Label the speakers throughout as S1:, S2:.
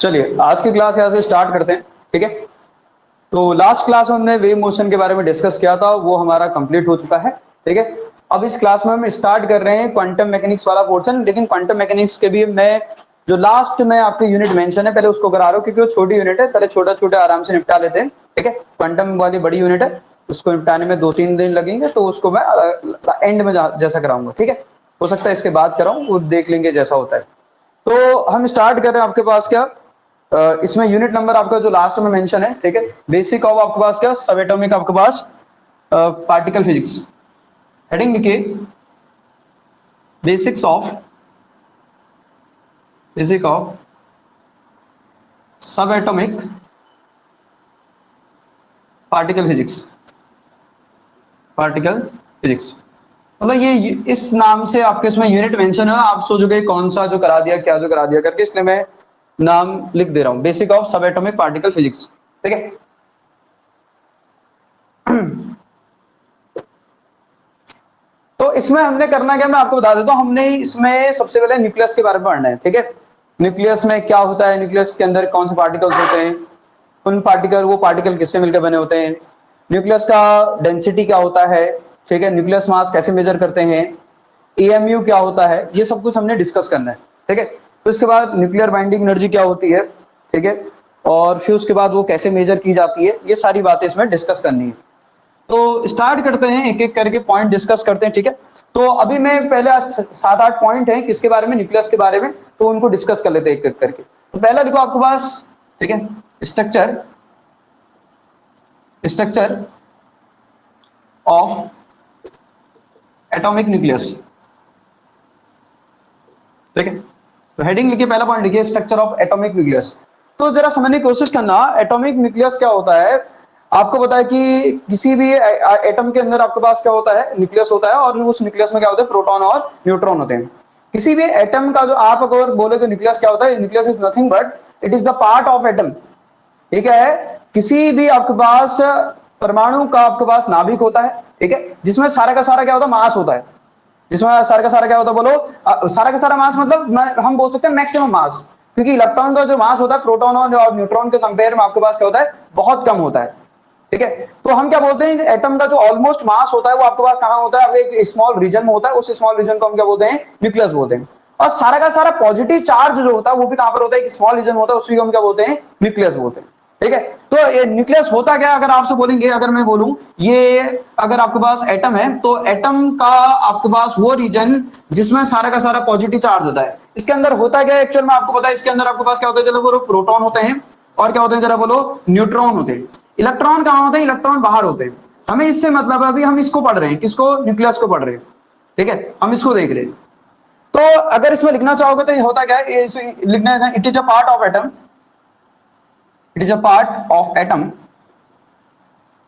S1: चलिए आज की क्लास यहाँ से स्टार्ट करते हैं। ठीक है, तो लास्ट क्लास में हमने वेव मोशन के बारे में डिस्कस किया था, वो हमारा कंप्लीट हो चुका है। ठीक है, अब इस क्लास में हम स्टार्ट कर रहे हैं क्वांटम मैकेनिक्स वाला पोर्शन। लेकिन क्वांटम मैकेनिक्स के भी मैं जो लास्ट में आपके यूनिट मेंशन है पहले उसको करा रहा हूँ, क्योंकि वो छोटी यूनिट है, पहले छोटा छोटा आराम से निपटा लेते हैं। ठीक है, क्वांटम वाली बड़ी यूनिट है, उसको निपटाने में 2-3 दिन लगेंगे, तो उसको मैं एंड में जैसा कराऊंगा। ठीक है, हो सकता है इसके बाद कराऊं, वो देख लेंगे जैसा होता है। तो हम स्टार्ट कर रहे हैं। आपके पास क्या इसमें यूनिट नंबर आपका जो लास्ट में मेंशन है, ठीक है, बेसिक ऑफ आपके पास क्या सब एटॉमिक आपके पास पार्टिकल फिजिक्स, हेडिंग लिखिए बेसिक ऑफ सब एटॉमिक पार्टिकल फिजिक्स। मतलब ये इस नाम से आपके इसमें यूनिट मेंशन है, आप सोचोगे कौन सा जो करा दिया क्या जो करा दिया करके, इसलिए मैं नाम लिख दे रहा हूं बेसिक ऑफ सब एटॉमिक पार्टिकल फिजिक्स। ठीक है, तो इसमें हमने करना क्या मैं आपको बता देता हूं। हमने इसमें सबसे पहले न्यूक्लियस के बारे में पढ़ना है। ठीक है, न्यूक्लियस में क्या होता है, न्यूक्लियस के अंदर कौन से पार्टिकल्स होते हैं, उन पार्टिकल वो पार्टिकल किससे मिलकर बने होते हैं, न्यूक्लियस का डेंसिटी क्या होता है, ठीक है, न्यूक्लियस मास कैसे मेजर करते हैं, एएमयू क्या होता है, ये सब कुछ हमने डिस्कस करना है। ठीक है, तो इसके बाद न्यूक्लियर बाइंडिंग एनर्जी क्या होती है, ठीक है, और फिर उसके बाद वो कैसे मेजर की जाती है, ये सारी बातें इसमें डिस्कस करनी है। तो स्टार्ट करते हैं, एक एक करके पॉइंट डिस्कस करते हैं। ठीक है, तो अभी मैं पहले आज 7-8 पॉइंट हैं किसके बारे में, न्यूक्लियस के बारे में, तो उनको डिस्कस कर लेते हैं एक एक करके। तो पहला देखो आपके पास, ठीक है, स्ट्रक्चर ऑफ एटॉमिक न्यूक्लियस। ठीक है, तो हेडिंग लिखिए, पहला पॉइंट लिखिए स्ट्रक्चर ऑफ एटॉमिक न्यूक्लियस। तो जरा समझने की कोशिश करना, एटॉमिक न्यूक्लियस क्या होता है। आपको पता है कि किसी भी एटम के अंदर आपके पास क्या होता है, न्यूक्लियस होता है, और उस न्यूक्लियस में क्या होता है, प्रोटॉन और न्यूट्रॉन होते हैं। किसी भी एटम का जो आप अगर बोले तो न्यूक्लियस क्या होता है, nucleus is nothing but it is the part of atom. ठीक है, किसी भी आपके पास परमाणु का आपके पास नाभिक होता है, ठीक है, जिसमें सारा का सारा क्या होता है, मास होता है। जिसमें सारा का सारा क्या होता है, बोलो सारा का सारा मास, मतलब हम बोल सकते हैं मैक्सिमम मास, क्योंकि इलेक्ट्रॉन का जो मास होता है प्रोटॉन और न्यूट्रॉन के कंपेयर में आपके पास क्या होता है, बहुत कम होता है। ठीक है, तो हम क्या बोलते हैं, एटम का जो ऑलमोस्ट मास होता है वो आपके पास कहां होता है, एक स्मॉल रीजन में होता है, उस स्मॉल रीजन को हम क्या बोलते हैं, न्यूक्लियस बोलते हैं। और सारा का सारा पॉजिटिव चार्ज जो होता है वो भी कहां पर होता है, एक स्मॉल रीजन होता है, उसी को हम क्या बोलते हैं, न्यूक्लियस बोलते हैं। ठीक है, तो ये न्यूक्लियस होता क्या, अगर आपसे बोलेंगे, अगर मैं बोलूं ये, अगर आपके पास एटम है तो एटम का आपके पास वो रीजन जिसमें सारा का सारा पॉजिटिव चार्ज होता है, इसके अंदर होता क्या है एक्चुअल में आपको पता है, इसके अंदर आपके पास क्या होता है, चलो बोलो प्रोटॉन होते हैं, और क्या होते हैं जरा बोलो, न्यूट्रॉन होते हैं। इलेक्ट्रॉन कहां होते हैं, इलेक्ट्रॉन बाहर होते हैं। हमें इससे मतलब है, अभी हम इसको पढ़ रहे हैं, किसको, न्यूक्लियस को पढ़ रहे हैं। ठीक है, हम इसको देख रहे हैं। तो अगर इसमें लिखना चाहोगे तो ये होता क्या है, लिखना है, it is a part of atom, it is a part of atom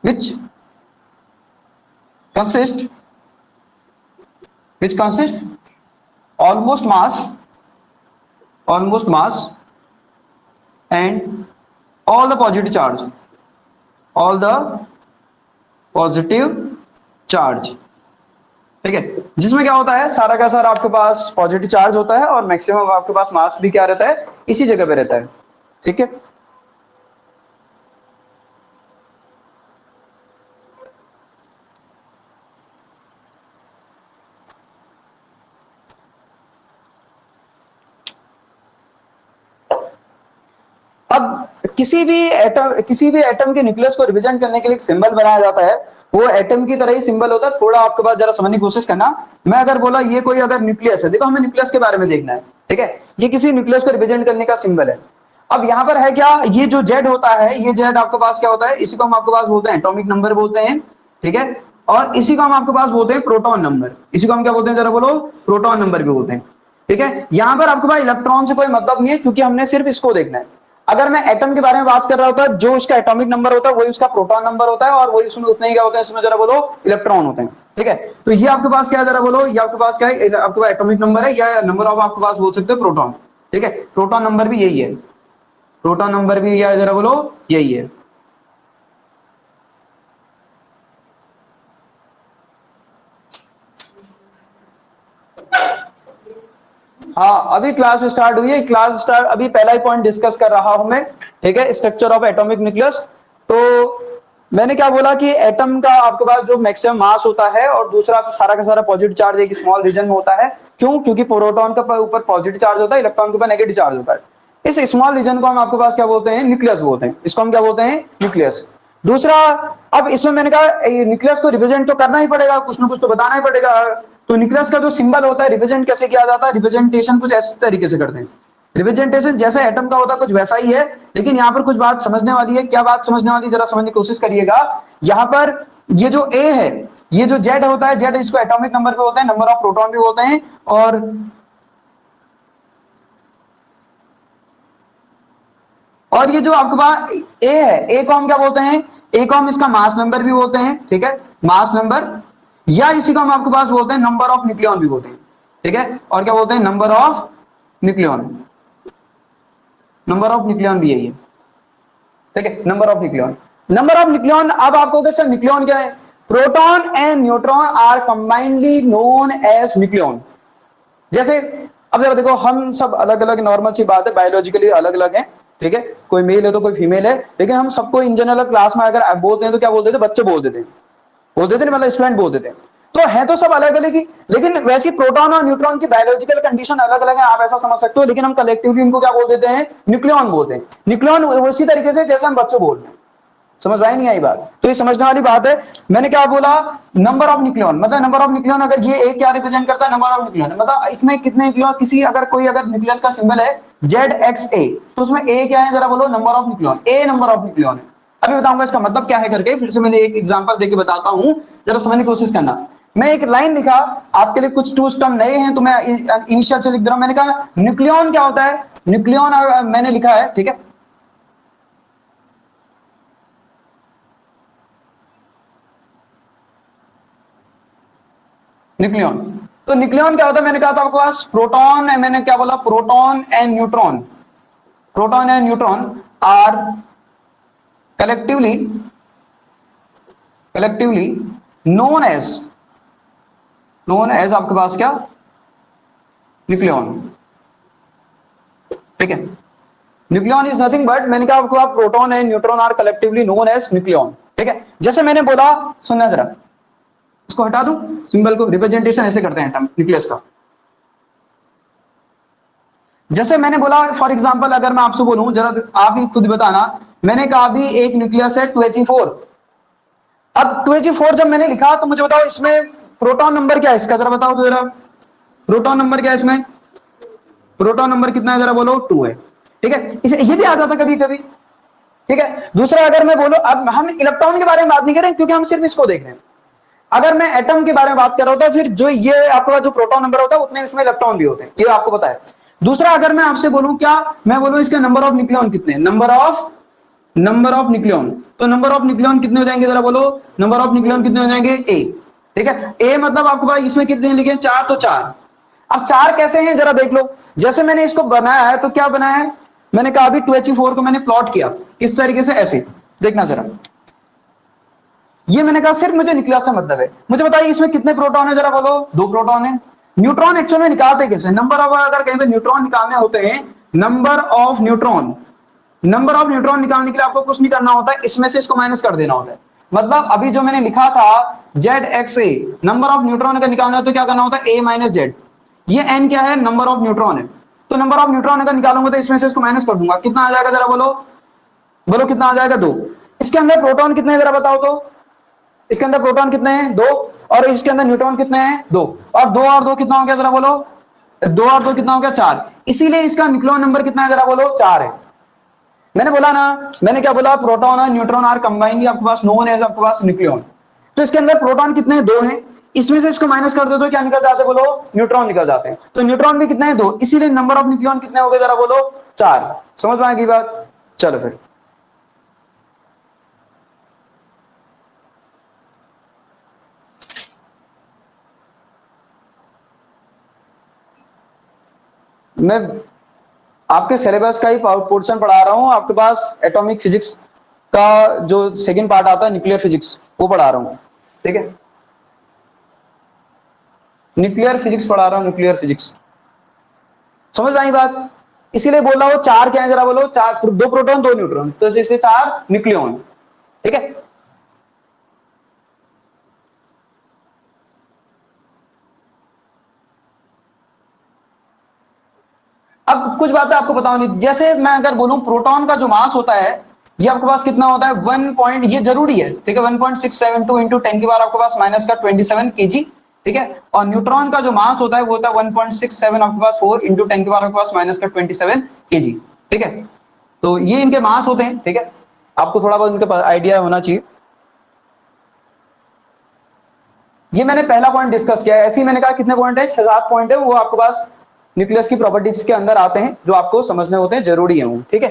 S1: which consist almost mass and all the positive charge, all the positive charge। ठीक है, जिसमें क्या होता है, सारा का सारा आपके पास पॉजिटिव चार्ज होता है, और मैक्सिमम आपके पास मास भी क्या रहता है, इसी जगह पे रहता है। ठीक है, अब किसी भी एटम के न्यूक्लियस को रिप्रेजेंट करने के लिए एक सिंबल बनाया जाता है, वो एटम की तरह ही सिंबल होता है। थोड़ा आपके पास जरा समझने की कोशिश करना, मैं अगर बोला ये कोई अगर न्यूक्लियस है, देखो हमें न्यूक्लियस के बारे में देखना है। ठीक है, ये किसी न्यूक्लियस को रिप्रेजेंट करने का सिंबल है। अब यहाँ पर है क्या, ये जो जेड होता है, ये जेड आपके पास क्या होता है, इसी को हम आपके पास बोलते हैं एटॉमिक नंबर बोलते हैं। ठीक है, और इसी को हम आपके पास बोलते हैं प्रोटॉन नंबर, इसी को हम क्या बोलते हैं जरा बोलो, प्रोटॉन नंबर भी बोलते हैं। ठीक है, यहां पर आपके पास इलेक्ट्रॉन से कोई मतलब नहीं है, क्योंकि हमने सिर्फ इसको देखना है। अगर मैं एटम के बारे में बात कर रहा होता, जो उसका एटॉमिक नंबर होता है वही उसका प्रोटॉन नंबर होता है, और वही उसमें उतने ही क्या होता है, इसमें जरा बोलो इलेक्ट्रॉन होते हैं। ठीक है, तो ये आपके पास क्या है, जरा बोलो, ये आपके पास क्या है, आपके पास एटॉमिक नंबर है, या नंबर ऑफ आपके पास बोल सकते हो प्रोटॉन। ठीक है, प्रोटॉन नंबर भी यही है, प्रोटॉन नंबर भी क्या है, जरा बोलो यही है। हाँ, अभी क्लास स्टार्ट हुई है, क्लास स्टार्ट, अभी पहला ही पॉइंट डिस्कस कर रहा हूं मैं, ठीक है, स्ट्रक्चर ऑफ एटॉमिक न्यूक्लियस। तो मैंने क्या बोला कि एटम का आपके पास जो मैक्सिमम मास होता है और दूसरा सारा का सारा पॉजिटिव चार्ज एक स्मॉल रीजन में होता है। क्यों? क्योंकि प्रोटॉन का ऊपर पॉजिटिव चार्ज होता है, इलेक्ट्रॉन के ऊपर नेगेटिव चार्ज होता है। इस स्मॉल रीजन को हम आपके पास क्या बोलते हैं? न्यूक्लियस बोलते हैं। इसको हम क्या बोलते हैं? न्यूक्लियस। दूसरा, अब इसमें मैंने कहा न्यूक्लियस को रिप्रेजेंट तो करना ही पड़ेगा, कुछ ना कुछ तो बताना ही पड़ेगा। तो न्यूक्लियस का जो सिंबल होता है, रिप्रेजेंट कैसे किया जाता है? रिप्रेजेंटेशन कुछ ऐसे तरीके से करते हैं। रिप्रेजेंटेशन जैसे एटम का होता है कुछ वैसा ही है, लेकिन यहाँ पर कुछ बात समझने वाली है। क्या बात समझने वाली, जरा समझने की कोशिश करिएगा। यहाँ पर ये जो ए है, ये जो जेड होता है, जेड इसको एटॉमिक नंबर पे होता है, नंबर ऑफ प्रोटॉन भी होते हैं। और ये जो आपके पास ए है, ए को हम क्या बोलते हैं? ए को हम इसका मास नंबर भी बोलते हैं, ठीक है, मास नंबर, या इसी को हम आपके पास बोलते हैं नंबर ऑफ न्यूक्लियॉन भी बोलते हैं, ठीक है। और क्या बोलते हैं? Number of nucleon, number of nucleon भी यही है, ठीक है, number of nucleon, number of nucleon. अब आपको क्या सर न्यूक्लियॉन क्या है? Proton and neutron are combinedly known as nucleon. जैसे अब जरा देखो, हम सब अलग अलग, नॉर्मल सी बात है, बायोलॉजिकली अलग अलग है, ठीक है, कोई मेल है तो कोई फीमेल है, लेकिन हम सबको इन जनरल क्लास में अगर बोलते हैं तो क्या बोल देते? बच्चे बोल देते हैं, बोल देते हैं, मतलब स्टूडेंट बोल देते हैं। तो है तो सब अलग अलग ही, लेकिन वैसी प्रोटॉन और न्यूट्रॉन की बायोलॉजिकल कंडीशन अलग अलग है, आप ऐसा समझ सकते हो। लेकिन हम कलेक्टिवली इनको क्या बोल देते हैं? न्यूक्लियॉन बोलते हैं। न्यूक्लियॉन उसी तरीके से जैसे हम बच्चों बोल रहे हैं। समझ में आई नहीं आई बात? तो ये समझने वाली बात है। मैंने क्या बोला? नंबर ऑफ न्यूक्लियॉन, मतलब नंबर ऑफ न्यूक्लियॉन, अगर ये एक क्या रिप्रेजेंट करता है? नंबर ऑफ न्यूक्लियॉन, मतलब इसमें कितने न्यूक्लियॉन, किसी अगर कोई अगर न्यूक्लियस का सिंबल है ZXA, तो उसमें ए क्या है? जरा बोलो, number of nucleon, A number of nucleon है। अभी बताऊंगा इसका मतलब क्या है करके, फिर से मैंने एक एग्जांपल देके बताता हूं, जरा समझने की कोशिश करना। मैं एक लाइन लिखा, आपके लिए कुछ टूल्स टर्म नए हैं तो मैं इनिशियल से लिख दे रहा हूं। मैंने कहा न्यूक्लियॉन क्या होता है? न्यूक्लियॉन मैंने लिखा है, ठीक है, न्यूक्लियॉन। तो न्यूक्लियॉन क्या होता है? मैंने कहा था आपके पास प्रोटॉन है, मैंने क्या बोला? Proton and neutron, proton and neutron are collectively collectively known as आपके पास क्या? न्यूक्लियॉन, ठीक है। न्यूक्लियॉन इज नथिंग बट, मैंने कहा आपको, proton and neutron are collectively known as nucleon, ठीक है। जैसे मैंने बोला, सुनना जरा, इसको हटा दूं सिंबल को, रिप्रेजेंटेशन ऐसे करते हैं न्यूक्लियस का। जैसे मैंने बोला, फॉर एग्जांपल अगर मैं आपसे बोलूं, जरा आप ही खुद बताना, मैंने कहा अभी एक न्यूक्लियस है 2He4। अब 2He4 जब मैंने लिखा तो मुझे बताओ इसमें प्रोटॉन नंबर क्या है इसका, जरा बताओ तो जरा, प्रोटॉन नंबर क्या है इसमें? प्रोटॉन नंबर कितना है? जरा बोलो, 2 है, ठीक है। इसे ये भी आ जाता कभी कभी, ठीक है। दूसरा, अगर मैं बोलूं, अब हम इलेक्ट्रॉन के बारे में बात नहीं कर रहे क्योंकि हम सिर्फ इसको देख रहे हैं। अगर मैं एटम के बारे में बात कर रहा होता, फिर जो ये आपके पास जो प्रोटॉन नंबर होता है उतने इसमें इलेक्ट्रॉन भी होते हैं, ये आपको पता है। दूसरा, अगर मैं आपसे बोलूं, क्या मैं बोलूं इसके नंबर ऑफ न्यूक्लियॉन कितने हैं? नंबर ऑफ न्यूक्लियॉन, तो नंबर ऑफ न्यूक्लियॉन कितने हो जाएंगे? जरा बोलो, नंबर ऑफ न्यूक्लियॉन कितने हो जाएंगे? ए, ठीक है। ए मतलब आपको पास इसमें कितने लिखे हैं? 4, तो 4। अब 4 कैसे हैं जरा देख लो। जैसे मैंने इसको बनाया है, तो क्या बनाया है? मैंने कहा अभी 2He4 को मैंने प्लॉट किया किस तरीके से, ऐसे देखना जरा। ये मैंने कहा सिर्फ मुझे न्यूक्लियस से मतलब है। मुझे बताइए इसमें कितने प्रोटॉन है? जरा बोलो, 2 प्रोटॉन है। न्यूट्रॉन एक्चुअल में निकालते कैसे? नंबर ऑफ, अगर कहीं पे न्यूट्रॉन निकालने होते हैं, number of neutron, number of neutron निकालने के लिए आपको कुछ नहीं करना होता है, इसमें से इसको माइनस कर देना होता है। मतलब अभी जो मैंने लिखा था ZXA, नंबर ऑफ न्यूट्रॉन अगर निकालना हो तो क्या करना होता है? A minus Z. ये n क्या है? नंबर ऑफ न्यूट्रॉन है। तो नंबर ऑफ न्यूट्रॉन अगर निकालूंगा तो इसमें से इसको माइनस कर दूंगा, कितना आ जाएगा? जरा बोलो, बोलो कितना आ जाएगा? 2। इसके अंदर प्रोटॉन कितने हैं? जरा बताओ तो, इसके अंदर प्रोटॉन कितने हैं? 2। और इसके अंदर न्यूट्रॉन कितने हैं? 2। और 2 और 2 कितना हो गया? जरा बोलो, 2 और 2 कितना हो गया? 4। इसीलिए इसका न्यूक्लियॉन नंबर कितना है? जरा बोलो, 4 है। मैंने बोला ना, मैंने क्या बोला? प्रोटॉन और न्यूट्रॉन आर कंबाइंडली आपके पास नोन एज आपके पास न्यूक्लियॉन। तो इसके अंदर प्रोटॉन कितने हैं? 2 हैं। इसमें से इसको माइनस कर दो तो क्या निकल जाते? बोलो, न्यूट्रॉन निकल जाते हैं। तो न्यूट्रॉन भी कितने हैं? 2। इसीलिए नंबर ऑफ न्यूक्लियॉन कितने हो गए? जरा बोलो, 4। समझ में आएगी बात? चलो फिर, मैं आपके सिलेबस का ही पोर्शन पढ़ा रहा हूं। आपके पास एटॉमिक फिजिक्स का जो सेकंड पार्ट आता है, न्यूक्लियर फिजिक्स, वो पढ़ा रहा हूं, ठीक है। न्यूक्लियर फिजिक्स पढ़ा रहा हूं, न्यूक्लियर फिजिक्स। समझ में आई बात? इसीलिए बोल रहा हूं चार क्या है जरा बोलो, चार, दो प्रोटॉन दो न्यूट्रॉन, तो इससे चार न्यूक्लियॉन। ठीक है, अब कुछ बातें आपको बताऊंगी। जैसे मैं अगर बोलूं प्रोटॉन का जो मास होता है ये आपके पास कितना होता है, 1 पॉइंट, ये जरूरी है, ठीक है, 1.672 इंटू 10 की पावर आपके पास माइनस का 27 केजी। ठीक है, और न्यूट्रॉन का जो मास होता है वो होता है 1.67 आपके पास 4 इंटू 10 की पावर आपके पास माइनस का 27 केजी। ठीक है, तो ये इनके मास होते हैं। ठीक है, आपको थोड़ा बहुत इनके आइडिया होना चाहिए। ये मैंने पहला पॉइंट डिस्कस किया है। ऐसे ही मैंने कहा कितने पॉइंट है, 6-7 पॉइंट है, वो आपके पास न्यूक्लियस की प्रॉपर्टीज के अंदर आते हैं जो आपको समझने होते हैं, जरूरी है वो। ठीक है,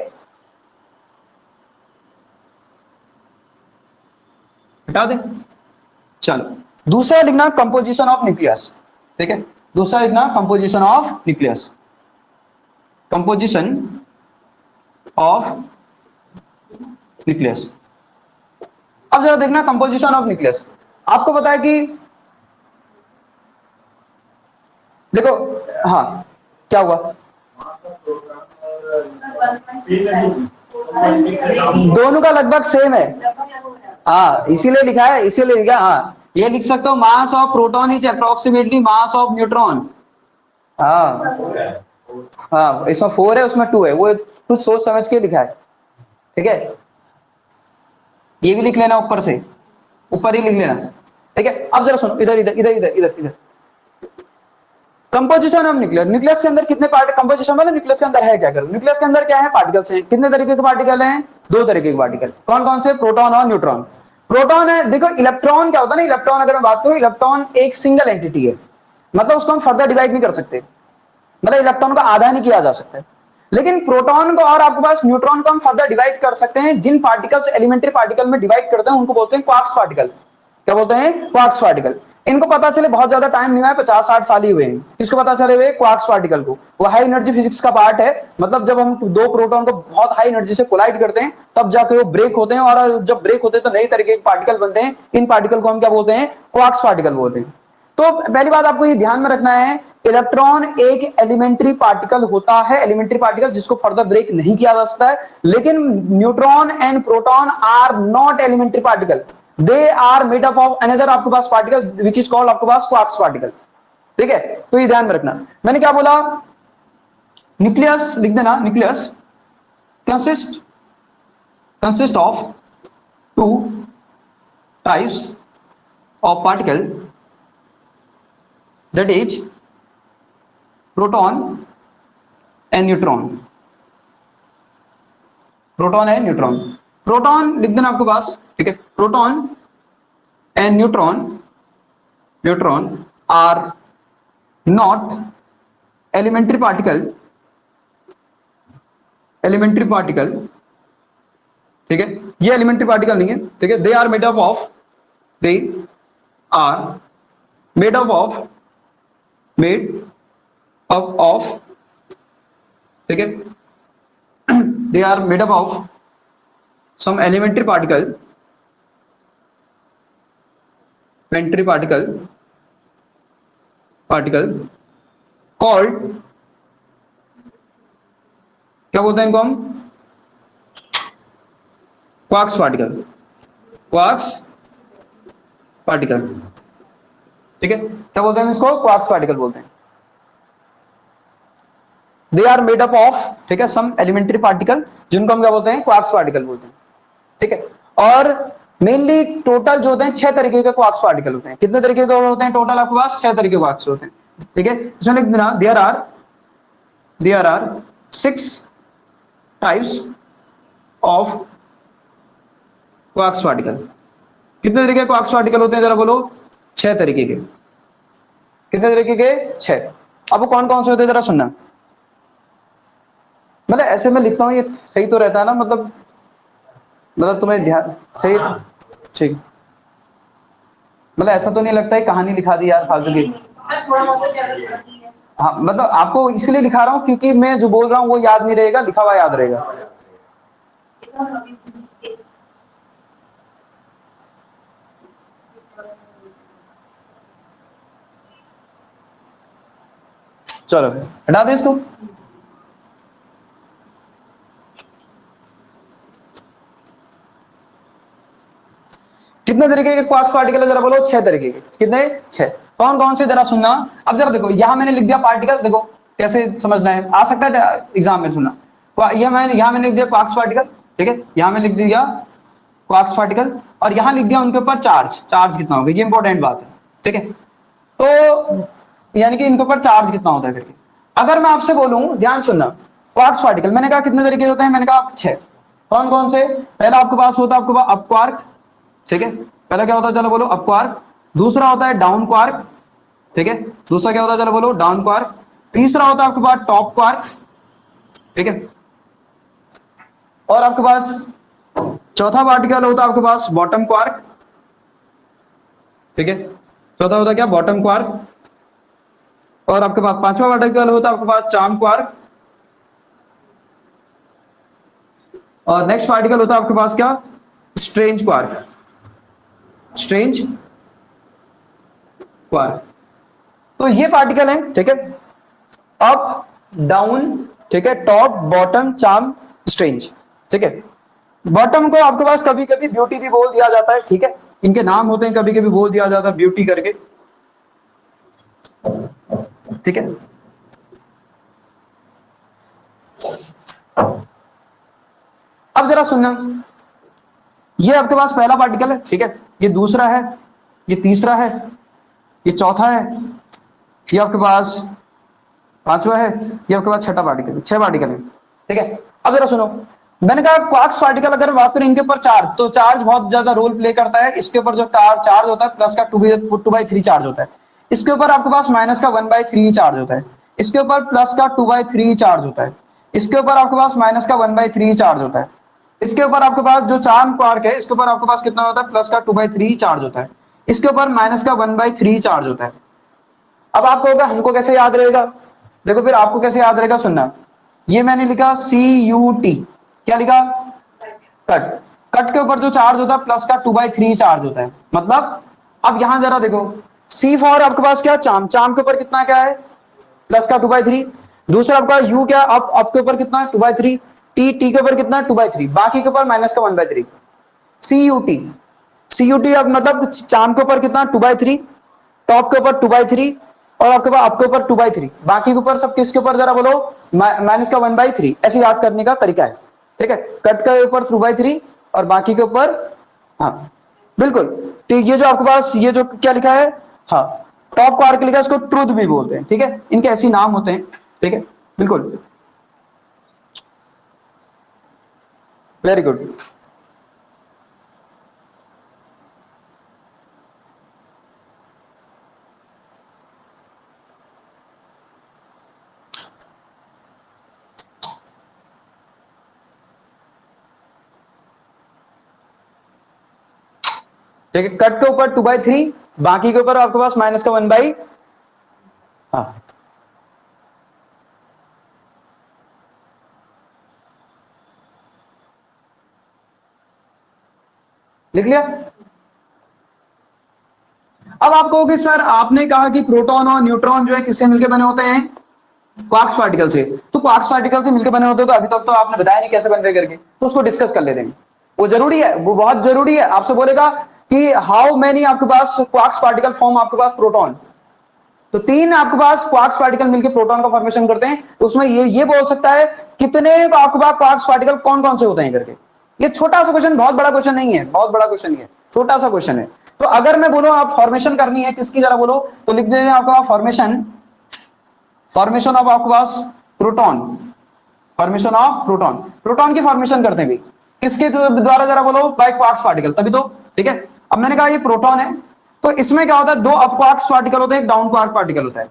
S1: हटा दें। चलो, दूसरा लिखना कंपोजिशन ऑफ न्यूक्लियस। ठीक है, दूसरा लिखना composition of nucleus, composition of nucleus. अब जरा देखना कंपोजिशन ऑफ न्यूक्लियस। आपको पता है कि देखो, हाँ, क्या हुआ, दोनों का लगभग सेम है। हाँ, इसीलिए लिखा है, इसीलिए लिखा। हाँ, ये लिख सकते हो, मास of proton is approximately mass of neutron. हाँ, हाँ, इसमें 4 है उसमें 2 है, वो कुछ सोच समझ के लिखा है। ठीक है, ये भी लिख लेना ऊपर से, ऊपर ही लिख लेना। ठीक है, अब जरा सुनो, इधर इधर इधर इधर इधर इधर। कंपोजिशन ऑफ न्यूक्लियस, न्यूक्लियस के अंदर कितने पार्ट, कंपोजिशन मतलब न्यूक्लियस के अंदर है क्या, करो न्यूक्लियस के अंदर क्या है, पार्टिकल्स हैं। कितने तरीके के पार्टिकल हैं, दो तरीके के पार्टिकल। कौन कौन से, प्रोटॉन और न्यूट्रॉन। प्रोटॉन है, देखो इलेक्ट्रॉन क्या होता है ना, इलेक्ट्रॉन अगर मैं बात करूं, इलेक्ट्रॉन एक सिंगल एंटिटी है, मतलब उसको हम फर्दर डिवाइड नहीं कर सकते, मतलब इलेक्ट्रॉन का आधा नहीं किया जा सकता है। लेकिन प्रोटॉन को और आपके पास न्यूट्रॉन को हम फर्दर डिवाइड कर सकते हैं। जिन पार्टिकल्स एलिमेंट्री पार्टिकल में डिवाइड करते हैं उनको बोलते हैं क्वार्क्स पार्टिकल। क्या बोलते हैं, क्वार्क्स पार्टिकल। इनको पता चले बहुत ज्यादा टाइम नहीं हुआ है, 50-60 साल ही हुए हैं। किसको पता चले हुए, क्वार्क्स पार्टिकल को। वो हाई एनर्जी फिजिक्स का पार्ट है, मतलब जब हम दो प्रोटॉन को बहुत हाई एनर्जी से कोलाइड करते हैं तब जाके वो ब्रेक होते हैं, और जब ब्रेक होते हैं तो नई तरीके के पार्टिकल बनते हैं। इन पार्टिकल को हम क्या बोलते हैं, क्वार्क्स पार्टिकल बोलते हैं। तो पहली बात आपको ये ध्यान में रखना है, इलेक्ट्रॉन एक एलिमेंट्री पार्टिकल होता है, एलिमेंट्री पार्टिकल जिसको फर्दर ब्रेक नहीं किया जा सकता है। लेकिन neutron and proton are not elementary particle, they are made up of another आपके पास पार्टिकल विच इज कॉल्ड आपके पास क्वार्क्स पार्टिकल। ठीक है, तो ये ध्यान में रखना। मैंने क्या बोला, न्यूक्लियस लिख देना, nucleus consist consist of two types of particle, that is proton and neutron। Proton है न्यूट्रॉन, प्रोटॉन लिख देना आपके पास। ठीक है, proton and neutron, neutron are not elementary particle, elementary particle. ठीक है, ये एलिमेंट्री पार्टिकल नहीं है। ठीक है, they are made up of, they are made up of, made up of, ठीक है, they are made up of some elementary particle, elementary particle called, क्या बोलते हैं इनको हम, क्वार्क्स पार्टिकल, क्वार्क्स पार्टिकल। ठीक है, क्या बोलते हैं इसको, क्वार्क्स पार्टिकल बोलते हैं। They are made up of, ठीक है, सम एलिमेंट्री पार्टिकल जिनको हम क्या बोलते हैं, क्वार्क्स पार्टिकल बोलते हैं। ठीक है, और मेनली टोटल जो होते हैं 6 तरीके के क्वार्क्स पार्टिकल होते हैं। कितने तरीके के होते हैं टोटल आपके पास, 6 तरीके के क्वार्क्स होते हैं। ठीक है, इसमें लिख देना, there are 6 types of quarks particle. कितने तरीके के क्वार्क्स पार्टिकल होते हैं जरा बोलो, 6 तरीके के। कितने तरीके के, 6। अब वो कौन कौन से होते हैं जरा सुनना, मतलब ऐसे में लिखता हूँ ये सही तो रहता है ना, मतलब तुम्हें ध्यान सही, ठीक, मतलब ऐसा तो नहीं लगता है कहानी लिखा दी यार फालतू की। हाँ, मतलब आपको इसलिए लिखा रहा हूँ क्योंकि मैं जो बोल रहा हूँ वो याद नहीं रहेगा, लिखा हुआ याद रहेगा। चलो हटा दे इसको। कितने तरीके के क्वार्क्स पार्टिकल है जरा बोलो? 6 तरीके के। कितने? 6। कौन कौन से जरा सुनना। अब जरा देखो, यहां मैंने लिख दिया पार्टिकल, देखो कैसे समझना है, आ सकता है एग्जाम में सुनना। यहां मैंने लिख दिया क्वार्क्स पार्टिकल, ठीक है, यहां मैंने लिख दिया क्वार्क्स पार्टिकल, और यहां लिख दिया उनके ऊपर चार्ज। चार्ज कितना होगा, ये इंपॉर्टेंट बात है, ठीक है। तो यानी कि इनके ऊपर चार्ज कितना होता है करके। अगर मैं आपसे बोलूं, ध्यान सुनना, क्वार्क्स पार्टिकल मैंने कहा कितने तरीके होते हैं, मैंने कहा 6। कौन कौन से? पहला आपके पास होता है आपके पास अप क्वार्क, ठीक है, पहला क्या होता है चलो बोलो? Up quark. दूसरा होता है डाउन क्वार्क, ठीक है, दूसरा क्या होता है चलो बोलो? Down quark. तीसरा होता है आपके पास टॉप क्वार्क, ठीक है, और आपके पास चौथा पार्टिकल होता है आपके पास बॉटम क्वार्क, ठीक है, चौथा होता है क्या? Bottom quark. और आपके पास पांचवा पार्टिकल होता है आपके पास चार्म क्वार्क, और नेक्स्ट पार्टिकल होता है आपके पास क्या? Strange quark. Strange quark. तो ये पार्टिकल है, ठीक है, अप डाउन, ठीक है, टॉप बॉटम चार्म स्ट्रेंज, ठीक है। बॉटम को आपके पास कभी कभी ब्यूटी भी बोल दिया जाता है, ठीक है, इनके नाम होते हैं, कभी कभी बोल दिया जाता है ब्यूटी करके, ठीक है। अब जरा सुनना, ये आपके पास पहला पार्टिकल है, ठीक है, ये दूसरा है, ये तीसरा है, ये चौथा है, ये आपके पास पांचवा है, ये आपके पास छठा पार्टिकल है। 6 पार्टिकल है, ठीक है। अब जरा सुनो, मैंने कहा क्वार्क्स पार्टिकल अगर बात करें इनके ऊपर चार्ज, तो चार्ज बहुत ज्यादा रोल प्ले करता है। इसके ऊपर जो चार्ज होता है प्लस का 2/3 चार्ज होता है। इसके ऊपर आपके पास माइनस का 1/3 चार्ज होता है। इसके ऊपर प्लस का 2/3 चार्ज होता है। इसके ऊपर आपके पास माइनस का 1/3 चार्ज होता है। इसके ऊपर आपके पास जो चार्म क्वार्क है, इसके ऊपर आपके पास कितना होता है? प्लस का 2/3 चार्ज होता है। इसके ऊपर माइनस का 1/3 चार्ज होता है। अब आपको होगा हमको कैसे याद रहेगा? देखो फिर आपको कैसे याद रहेगा, सुनना, ये मैंने लिखा CUT, क्या लिखा? कट। कट के ऊपर जो चार्ज होता है प्लस का 2/3 चार्ज होता है। मतलब अब यहां जरा देखो, C फॉर आपके पास क्या? चार्म। चार्म के ऊपर कितना क्या है? प्लस का 2/3। दूसरा आपका U क्या? अप के ऊपर कितना? 2/3। टी के ऊपर कितना? 2/3। बाकी के ऊपर माइनस का 1/3। CUT। CUT अब मतलब चार्म के ऊपर कितना? 2/3, टॉप के ऊपर 2/3, और आपके पास आपके ऊपर 2/3, बाकी के ऊपर सब किसके ऊपर जरा बोलो? माइनस का 1/3। ऐसे याद करने का तरीका है, ठीक है। कट के ऊपर 2/3 और बाकी के ऊपर, हाँ बिल्कुल। तो ये जो आपके पास ये जो क्या लिखा है, हाँ टॉप क्वार्क लिखा है, इसको ट्रूथ भी बोलते हैं, ठीक है, इनके ऐसे नाम होते हैं, ठीक है, बिल्कुल, वेरी गुड। ठीक है, कट के ऊपर 2/3, बाकी के ऊपर आपके पास माइनस का 1/, हाँ लिख लिया। अब आप कहोगे सर आपने कहा कि प्रोटॉन और न्यूट्रॉन जो है किससे मिलकर बने होते हैं? क्वार्क्स पार्टिकल से। तो क्वार्क्स पार्टिकल से मिलकर बने होते हैं, तो अभी तक तो आपने बताया नहीं कैसे बन रहे करके, तो उसको डिस्कस कर लेते हैं। वो जरूरी है, वो बहुत जरूरी है। आपसे बोलेगा कि हाउ मेनी आपके पास क्वार्क्स पार्टिकल फॉर्म आपके पास प्रोटॉन, तो 3 आपके पास क्वार्क्स पार्टिकल मिलकर प्रोटॉन का फॉर्मेशन करते हैं। तो उसमें ये बोल सकता है कितने आपके पास क्वार्क्स पार्टिकल कौन कौन से होते हैं करके। ये छोटा सा क्वेश्चन, बहुत बड़ा क्वेश्चन नहीं है, बहुत बड़ा क्वेश्चन नहीं है, छोटा सा क्वेश्चन है। तो अगर मैं बोलूं आप फॉर्मेशन करनी है किसकी जरा बोलो, तो लिख देते हैं आपका फॉर्मेशन, फॉर्मेशन ऑफ आपके पास proton, formation of proton. Proton की फॉर्मेशन करते हैं भी किसके द्वारा जरा बोलो? बाय क्वार्क्स पार्टिकल, तभी तो, ठीक है। अब मैंने कहा ये प्रोटॉन है, तो इसमें क्या होता है? 2 अप क्वार्क्स पार्टिकल होते हैं, एक डाउन क्वार्क पार्टिकल होता है।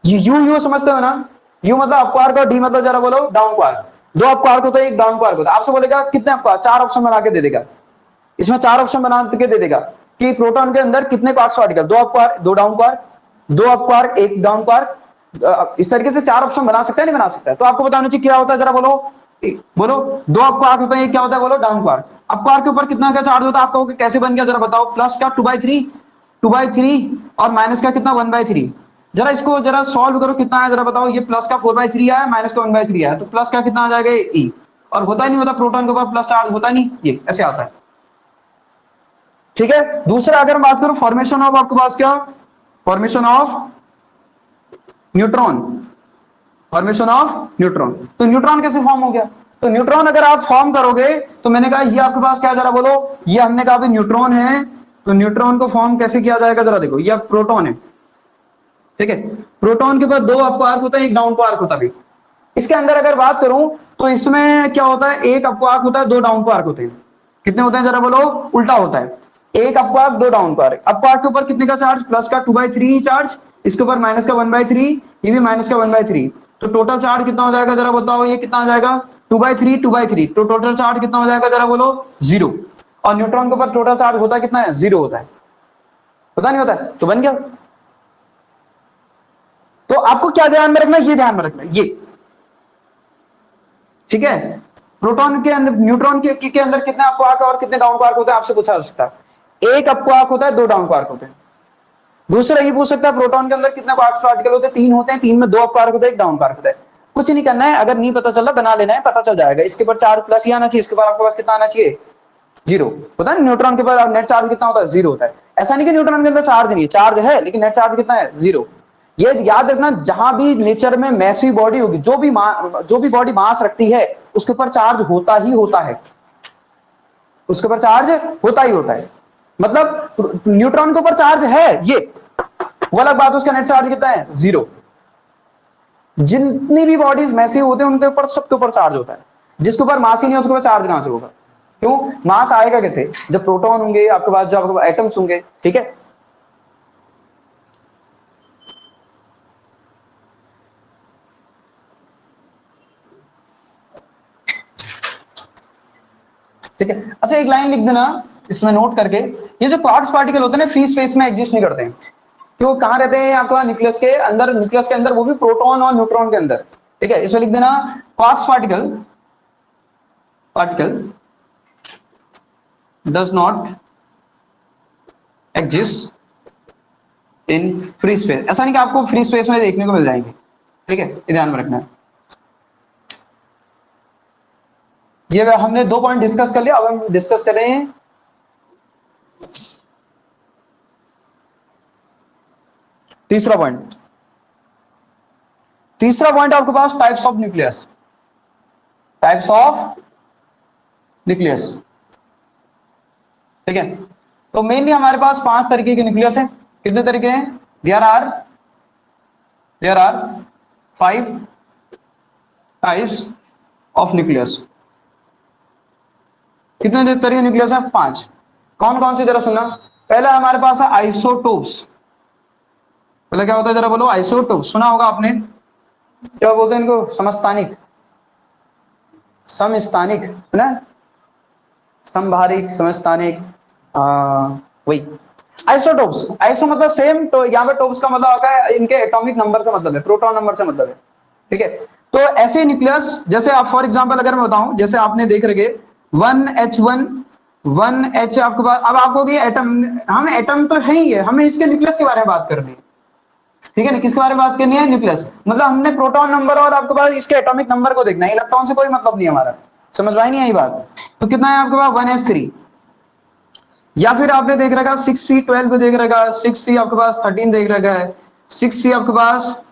S1: ये यू समझते हो ना? यू मतलब अप क्वार्क और डी मतलब जरा बोलो डाउन क्वार्क। 2 अप क्वार्क होता है, एक डाउन क्वार्क होता है। आपसे बोलेगा कितने अप क्वार्क? 4 ऑप्शन बना के दे देगा, इसमें 4 ऑप्शन बना के दे देगा कि प्रोटॉन के अंदर कितने quarks particle? 2 up quark, 2 down quark, 2 up quark, 1 down quark. इस तरीके से 4 ऑप्शन बना सकता है, नहीं बना सकता है? तो आपको बताना चाहिए क्या होता है, जरा बोलो बोलो। 2 अप क्वार्क होता है, क्या होता है बोलो? Down quark. अप क्वार्क के ऊपर कितना का चार्ज होता है? आपको कैसे बन गया जरा बताओ? प्लस का 2/3 और माइनस का कितना? 1/3। जरा इसको जरा सॉल्व करो, कितना है जरा बताओ? ये प्लस का 4/3 आया, माइनस का 1/3 आया, तो प्लस का कितना आ जाएगा? ई। और होता ही नहीं होता प्रोटॉन के ऊपर प्लस चार्ज होता नहीं, ये ऐसे आता है, ठीक है। दूसरा अगर बात करूं फॉर्मेशन ऑफ आपके पास क्या, formation of neutron, formation of neutron. तो न्यूट्रॉन कैसे फॉर्म हो गया, तो न्यूट्रॉन अगर आप फॉर्म करोगे तो मैंने कहा ये आपके पास क्या, जरा बोलो, ये हमने कहा भी न्यूट्रॉन है, तो न्यूट्रॉन को फॉर्म कैसे किया जाएगा, जरा देखो, ये प्रोटॉन है, ठीक है। प्रोटॉन के पास दो आपको आर्क होता है, एक डाउन को आर्क होता है। इसके अंदर अगर बात करूं तो इसमें क्या होता है, एक अप आर्क होता है, दो डाउन को आर्क होते हैं। कितने होते हैं जरा बोलो, उल्टा होता है, एक अप आर्क दो डाउन को आर्क। अप आर्क के ऊपर कितने का चार्ज, प्लस का 2/3 चार्ज, इसके ऊपर माइनस का 1/3, ये भी माइनस का 1/3, तो टोटल चार्ज कितना हो जाएगा जरा बताओ, ये कितना आ जाएगा 2/3 2/3, तो टोटल चार्ज कितना हो जाएगा जरा बोलो, 0। और न्यूट्रॉन के ऊपर टोटल चार्ज होता कितना है, 0 होता है, पता नहीं होता है, तो बन गया। तो आपको क्या ध्यान में रखना है, ये ध्यान में रखना है ये, ठीक है। प्रोटॉन के अंदर, न्यूट्रॉन के अंदर कितने अप क्वार्क और कितने डाउन क्वार्क होते हैं, आपसे पूछा जा सकता है। एक अप क्वार्क होता है, दो डाउन क्वार्क होते हैं। दूसरा ये पूछ सकता है प्रोटॉन के अंदर कितने क्वार्क पार्टिकल होते हैं, 3 होते हैं, 3 में 2 अप क्वार्क होते हैं, एक डाउन क्वार्क होता है। कुछ नहीं करना है, अगर नहीं पता चला बना लेना है, पता चल जाएगा। इसके ऊपर चार्ज प्लस ही आना चाहिए, इसके बाद आपके पास कितना आना चाहिए, 0। पता है न्यूट्रॉन के ऊपर नेट चार्ज कितना होता है, 0 होता है। ऐसा नहीं कि न्यूट्रॉन के अंदर चार्ज नहीं है, चार्ज है, लेकिन नेट चार्ज कितना है, 0। ये याद रखना, जहां भी नेचर में मैसिव बॉडी होगी, जो भी बॉडी मास रखती है, उसके ऊपर चार्ज होता ही होता है, उसके ऊपर चार्ज होता ही होता है। मतलब न्यूट्रॉन के ऊपर चार्ज है, ये वो अलग बात है, उसका नेट चार्ज कितना है, 0। जितनी भी बॉडीज मैसिव होते हैं उनके ऊपर, सबके ऊपर चार्ज होता है। जिसके ऊपर मास ही नहीं है उसके ऊपर चार्ज कहां से होगा, क्यों, मास आएगा कैसे, जब प्रोटॉन होंगे आपके पास, जब आपके एटम्स होंगे, ठीक है। ठीक है, अच्छा एक लाइन लिख देना इसमें नोट करके, ये जो क्वार्क्स पार्टिकल होते हैं ना, फ्री स्पेस में एग्जिस्ट नहीं करते हैं। क्यों, कहां रहते हैं आपका, न्यूक्लियस के अंदर, न्यूक्लियस के अंदर, वो भी प्रोटॉन और न्यूट्रॉन के अंदर, ठीक है। इसमें लिख देना quarks particle, particle does not exist in free space. ऐसा नहीं कि आपको फ्री स्पेस में देखने को मिल जाएंगे, ठीक है, ये ध्यान में रखना है। ये हमने 2 पॉइंट डिस्कस कर लिया, अब हम डिस्कस कर रहे हैं तीसरा पॉइंट। तीसरा पॉइंट आपके पास types of nucleus, types of nucleus, ठीक है। तो मेनली हमारे पास 5 तरीके के न्यूक्लियस हैं। कितने तरीके हैं, there are 5 types of nucleus. कितने तरह न्यूक्लियस है, 5। कौन कौन से जरा सुनना। पहला हमारे पास है आइसोटोप्स। पहले क्या होता है जरा बोलो, आइसोटोप्स सुना होगा आपने, क्या बोलते हैं इनको, समस्थानिक, समस्थानिक सुना, समभारिक, समस्थानिक, वही आइसोटोप्स। आइसो मतलब सेम, तो यहाँ पे टोप्स का मतलब आता है इनके एटॉमिक नंबर से मतलब है, प्रोटॉन नंबर से मतलब है, ठीक है। तो ऐसे न्यूक्लियस, जैसे आप फॉर एग्जांपल अगर मैं बताऊं, जैसे आपने देख रखे 1H1 1H आपके पास, अब आपको एटम, हम एटम तो है ही है, हमें इसके न्यूक्लियस के बारे में बात करनी है, ठीक है ना, किसके बारे में बात करनी है, न्यूक्लियस। मतलब हमने प्रोटॉन नंबर और आपके पास इसके एटॉमिक नंबर को देखना है, इलेक्ट्रॉन से कोई मतलब नहीं हमारा, समझ में आई नहीं आई बात। तो कितना है आपके पास, 1S3। या फिर आपने देख रखा 6C12 भी देख रखा, 6C आपके पास 13 देख रखा है, 6C आपके पास,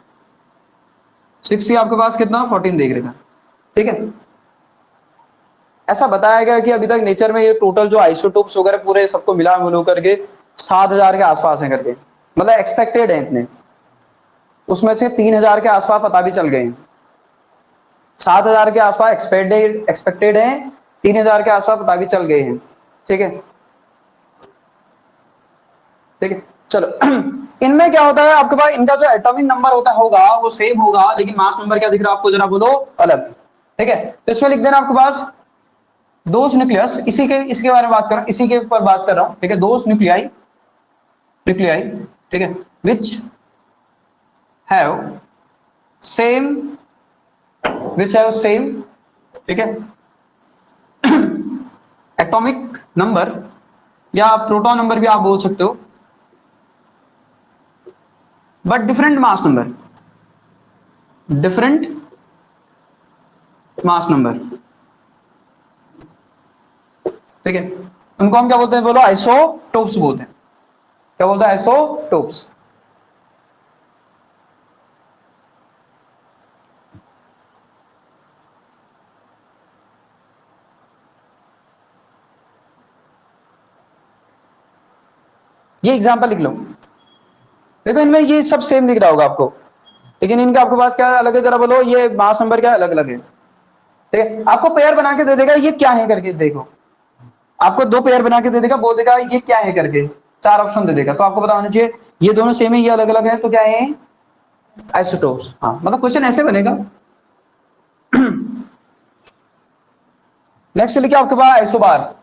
S1: 6C आपके पास कितना 14 देख रखा, ठीक है। ऐसा बताया गया कि अभी तक नेचर में ये टोटल जो आइसोटोप्स वगैरह पूरे सबको मिला मिलू करके 7000 के आसपास है करके, मतलब एक्सपेक्टेड है इतने, उसमें से 3000 के आसपास पता भी चल गए हैं। 7000 के आसपास एक्सपेक्टेड है, 3000 के आसपास पता भी चल गए हैं, ठीक है, ठीक है। चलो इनमें क्या होता है आपके पास, इनका जो एटॉमिक नंबर होता होगा वो सेम होगा, लेकिन मास नंबर क्या दिख रहा है आपको जरा बोलो, अलग, ठीक है। तो इसमें लिख देना आपके पास दोस न्यूक्लियस, इसी के इसके बारे में बात कर रहा हूं, इसी के ऊपर बात कर रहा हूं, ठीक है। दोस न्यूक्लियाई, न्यूक्लियाई, ठीक है, which have same, which have same, ठीक है, एटॉमिक नंबर या प्रोटॉन नंबर भी आप बोल सकते हो, but different mass number, different mass number, ठीक है। उनको हम क्या बोलते हैं, बोलो आइसोटोप्स बोलते हैं। क्या बोलते हैं, आइसोटोप्स। ये एग्जांपल लिख लो, देखो इनमें ये सब सेम दिख रहा होगा आपको, लेकिन इनका आपके पास क्या अलग है, जरा बोलो, ये मास नंबर क्या अलग अलग है। ठीक है, आपको पेयर बना के दे देगा, ये क्या है करके, देखो आपको दो पेयर बना के दे देगा, बोल देगा ये क्या है करके, चार ऑप्शन दे देगा, तो आपको पता होना चाहिए ये दोनों सेम है, ये अलग अलग है, तो क्या है, आइसोटोप्स। हाँ, मतलब क्वेश्चन ऐसे बनेगा। नेक्स्ट लिखिए आपके पास आइसोबार,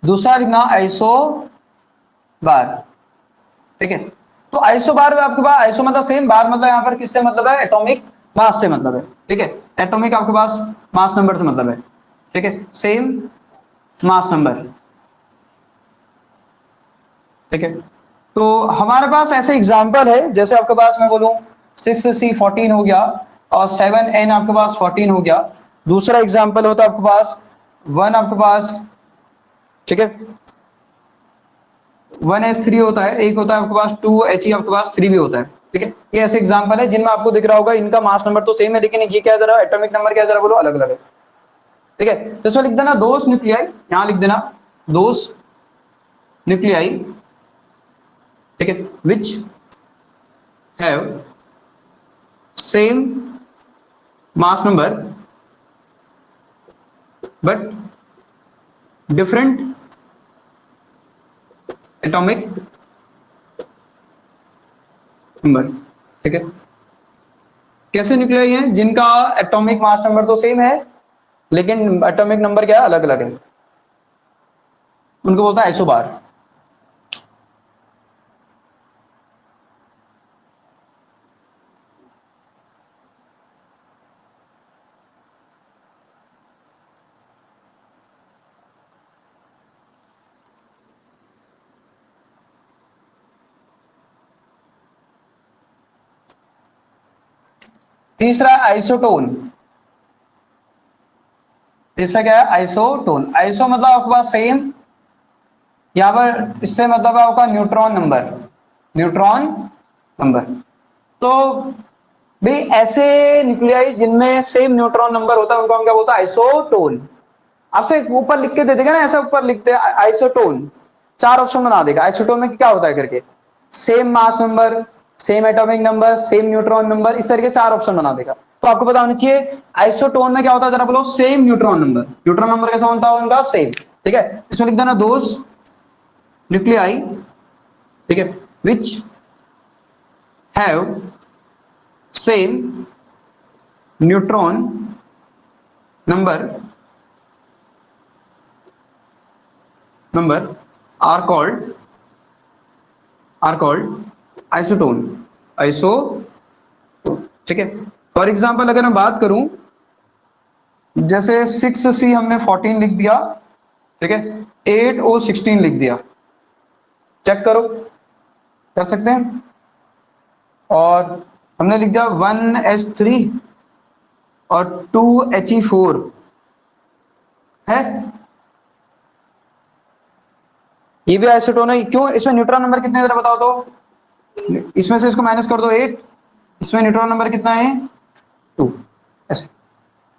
S1: दूसरा लिखना आइसो बार। ठीक है, तो आइसो बार में आपके पास आइसो मतलब सेम, बार मतलब यहां पर किससे मतलब है, एटॉमिक मास से मतलब है। ठीक है, एटॉमिक आपके पास मास नंबर से मतलब है। ठीक है, सेम मास नंबर। ठीक है, तो हमारे पास ऐसे एग्जांपल है, जैसे आपके पास मैं बोलूं 6C14 हो गया और 7N आपके पास 14 हो गया। दूसरा एग्जांपल होता है आपके पास 1 आपके पास, ठीक है, 1S3 होता है, एक होता है आपके पास 2He आपके पास 3 भी होता है। ठीक है, ये ऐसे एग्जांपल है जिनमें आपको दिख रहा होगा इनका मास नंबर तो सेम है, लेकिन ये क्या है, जरा एटॉमिक नंबर क्या है, जरा बोलो, अलग अलग है। ठीक है, तो इसमें लिख देना दोस न्यूक्लियाई, यहां लिख देना दोस न्यूक्लियाई। ठीक है, which have same mass number but different atomic number. ठीक है, कैसे न्यूक्लियाई हैं, जिनका एटॉमिक मास नंबर तो सेम है, लेकिन एटॉमिक नंबर क्या है, अलग अलग है, उनको बोलता है आइसोबार। तीसरा आइसोटोन, तीसरा क्या है, आइसोटोन। आइसो मतलब आपके पास सेम, यहां पर इससे मतलब है आपका न्यूट्रॉन नंबर, न्यूट्रॉन नंबर। तो भाई ऐसे न्यूक्लियाई जिनमें सेम न्यूट्रॉन नंबर होता है उनको हम क्या बोलते हैं, आइसोटोन। आपसे ऊपर लिख के दे देगा ना, ऐसा ऊपर लिख दे आइसोटोन, चार ऑप्शन बना देगा, आइसोटोन में क्या होता है करके, same mass number, same atomic number, same neutron number, इस तरीके चार ऑप्शन बना देगा। तो आपको पता होना चाहिए आइसोटोन में क्या होता है, जरा बोलो, same neutron number. Neutron number कैसा होता है उनका, सेम। ठीक है, इसमें लिख देना दोस न्यूक्लियाई, ठीक है, which have same neutron number are called isotone, iso. ठीक है, फॉर एग्जाम्पल अगर मैं बात करूं, जैसे 6C हमने 14 लिख दिया, ठीक है, 8O16 लिख दिया, चेक करो, कर सकते हैं। और हमने लिख दिया 1S3 और 2He4 है, ये भी आइसोटोन है। क्यों, इसमें न्यूट्रॉन नंबर कितने जरा बताओ तो, इसमें से इसको माइनस कर दो 8, इसमें न्यूट्रॉन नंबर कितना है, 2, ऐसे,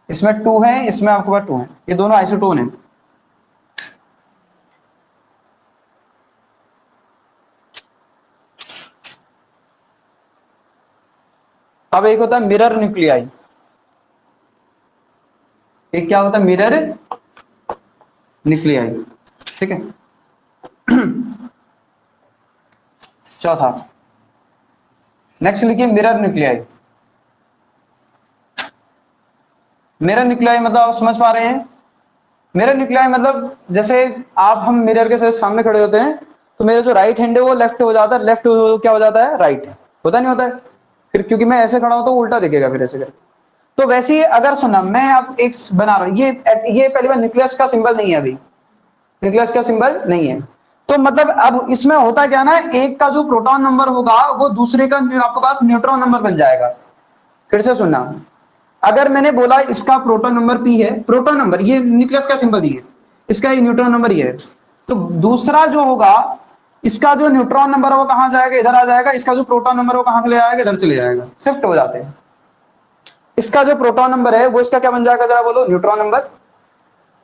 S1: इसमें 2 है, इसमें आपके पास 2 है, ये दोनों आइसोटोन है। अब एक होता है मिरर न्यूक्लियाई, एक क्या होता है, मिरर न्यूक्लियाई। ठीक है, चौथा, नेक्स्ट लिखिए मिरर न्यूक्लियाई। मिरर न्यूक्लियाई मतलब आप समझ पा रहे हैं, मिरर न्यूक्लियाई मतलब जैसे आप हम मिरर के सामने खड़े होते हैं, तो मेरा जो राइट हैंड है वो लेफ्ट हो जाता है, लेफ्ट क्या हो जाता है, राइट होता नहीं होता है, फिर क्योंकि मैं ऐसे खड़ा हूं तो उल्टा दिखेगा फिर ऐसे करके। तो वैसे ही अगर सुना मैं अब एक बना रहा हूं, ये पहली बार न्यूक्लियस का सिंबल नहीं है, अभी न्यूक्लियस का सिंबल नहीं है। तो मतलब अब इसमें होता क्या ना, एक का जो प्रोटॉन नंबर होगा वो दूसरे का आपके पास न्यूट्रॉन नंबर बन जाएगा। फिर से सुनना, अगर मैंने बोला इसका प्रोटॉन नंबर P है, प्रोटॉन नंबर ये न्यूक्लियस का सिंबल ही है, इसका ये न्यूट्रॉन नंबर ये है, तो दूसरा जो होगा, इसका जो न्यूट्रॉन नंबर है वो कहां जाएगा, इधर आ जाएगा। इसका जो प्रोटॉन नंबर है वो कहां चले जाएगा, इधर चले जाएगा, शिफ्ट हो जाते हैं। इसका जो प्रोटॉन नंबर है वो इसका क्या बन जाएगा, जरा बोलो, न्यूट्रॉन नंबर।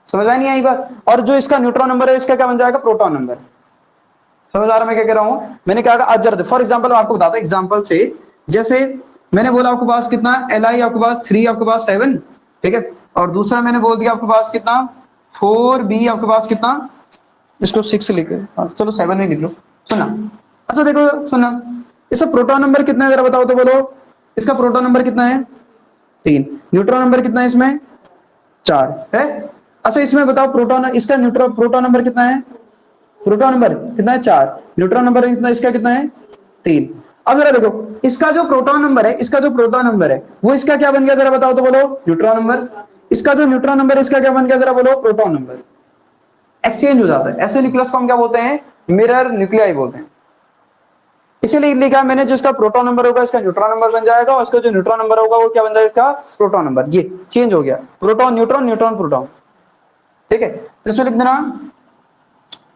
S1: समझ में नहीं आई बात। और जो इसका न्यूट्रॉन नंबर है इसका क्या बन जाएगा, प्रोटॉन नंबर। समझ आ रहा मैं क्या कह रहा हूं। मैंने क्या कहा, अजर फॉर एग्जाम्पल आपको बताता हूं एग्जाम्पल से। जैसे मैंने बोला आपके पास कितना Li, आपके पास 3, आपके पास 7, ठीक है। और दूसरा मैंने बोल दिया आपके पास कितना 4b, आपके पास कितना, इसको 6 लिखे, चलो 7 ही लिख लो। सुना, अच्छा देखो सुना, इसका प्रोटॉन नंबर कितना है जरा बताओ तो बोलो। इसका प्रोटॉन नंबर कितना है, 3। न्यूट्रॉन नंबर कितना है इसमें, 4 है। अच्छा इसमें बताओ प्रोटॉन, इसका न्यूट्रॉन प्रोटॉन नंबर कितना है, प्रोटॉन नंबर कितना है, 4। न्यूट्रॉन नंबर कितना, इसका कितना है, 3। अब जरा देखो, इसका जो प्रोटॉन नंबर है, इसका जो प्रोटॉन नंबर है वो इसका क्या बन गया जरा बताओ तो बोलो, न्यूट्रॉन नंबर। इसका जो न्यूट्रॉन नंबर है इसका क्या बन गया जरा बोलो, प्रोटॉन नंबर। एक्सचेंज हो जाता है। ऐसे न्यूक्लियस को हम क्या बोलते हैं, मिरर न्यूक्लियाई बोलते हैं। इसीलिए लिखा मैंने, जो इसका प्रोटॉन नंबर होगा इसका न्यूट्रॉन नंबर बन जाएगा, और इसका जो न्यूट्रॉन नंबर होगा वो क्या बन जाएगा, इसका प्रोटॉन नंबर। ये चेंज हो गया, प्रोटॉन न्यूट्रॉन, न्यूट्रॉन प्रोटॉन, ठीक है। तो इसमें लिख देना,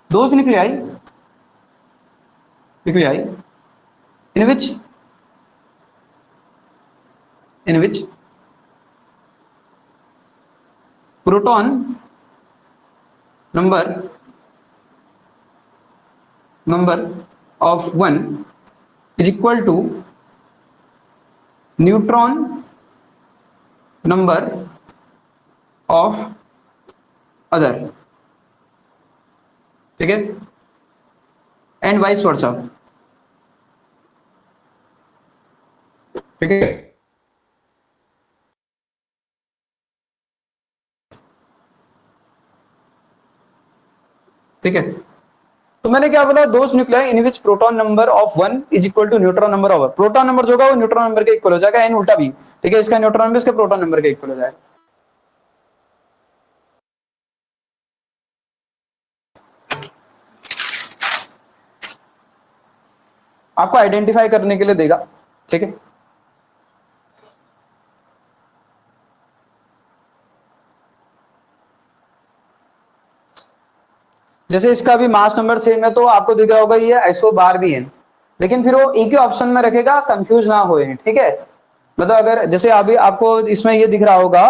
S1: those nuclei, nuclei in which in which proton number of 1 is equal to neutron number of other, ठीक है, एंड वाइस वर्सा, ठीक है। ठीक है, तो मैंने क्या बोला, those nuclei in which proton number of 1 is equal to neutron number of, proton number जो होगा वो न्यूट्रॉन नंबर के इक्वल हो जाएगा, एन उल्टा भी, ठीक है। इसका न्यूट्रॉन नंबर इसके प्रोटॉन नंबर के इक्वल हो जाएगा। आपको आइडेंटिफाई करने के लिए देगा, ठीक है। जैसे इसका भी मास नंबर सेम है तो आपको दिख रहा होगा ये आइसोबार भी है, लेकिन फिर वो एक ही ऑप्शन में रखेगा, कंफ्यूज ना होए, ठीक है। मतलब अगर जैसे अभी आपको इसमें ये दिख रहा होगा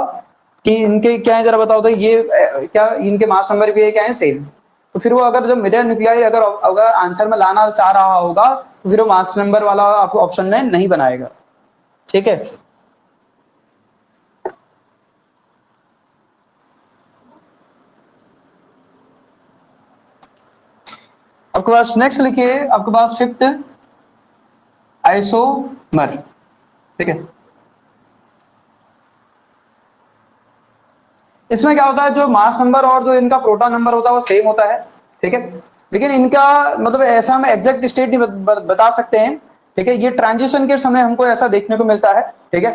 S1: कि इनके क्या है जरा बताओ तो, ये क्या इनके मास नंबर भी है, क्या है, सेम। तो फिर वो अगर जो मिरर न्यूक्लियाई अगर अगर आंसर में लाना चाह रहा होगा तो फिर वो मास नंबर वाला आपको ऑप्शन में नहीं बनाएगा, ठीक है। आपके पास नेक्स्ट लिखिए, आपके पास 5th आइसोमर, ठीक है। इसमें क्या होता है, जो मास नंबर और जो इनका प्रोटॉन नंबर होता है वो सेम होता है, ठीक है। लेकिन इनका मतलब ऐसा हम एग्जैक्ट स्टेट नहीं बता सकते हैं, ठीक है। ये ट्रांजिशन के समय हमको ऐसा देखने को मिलता है, ठीक है।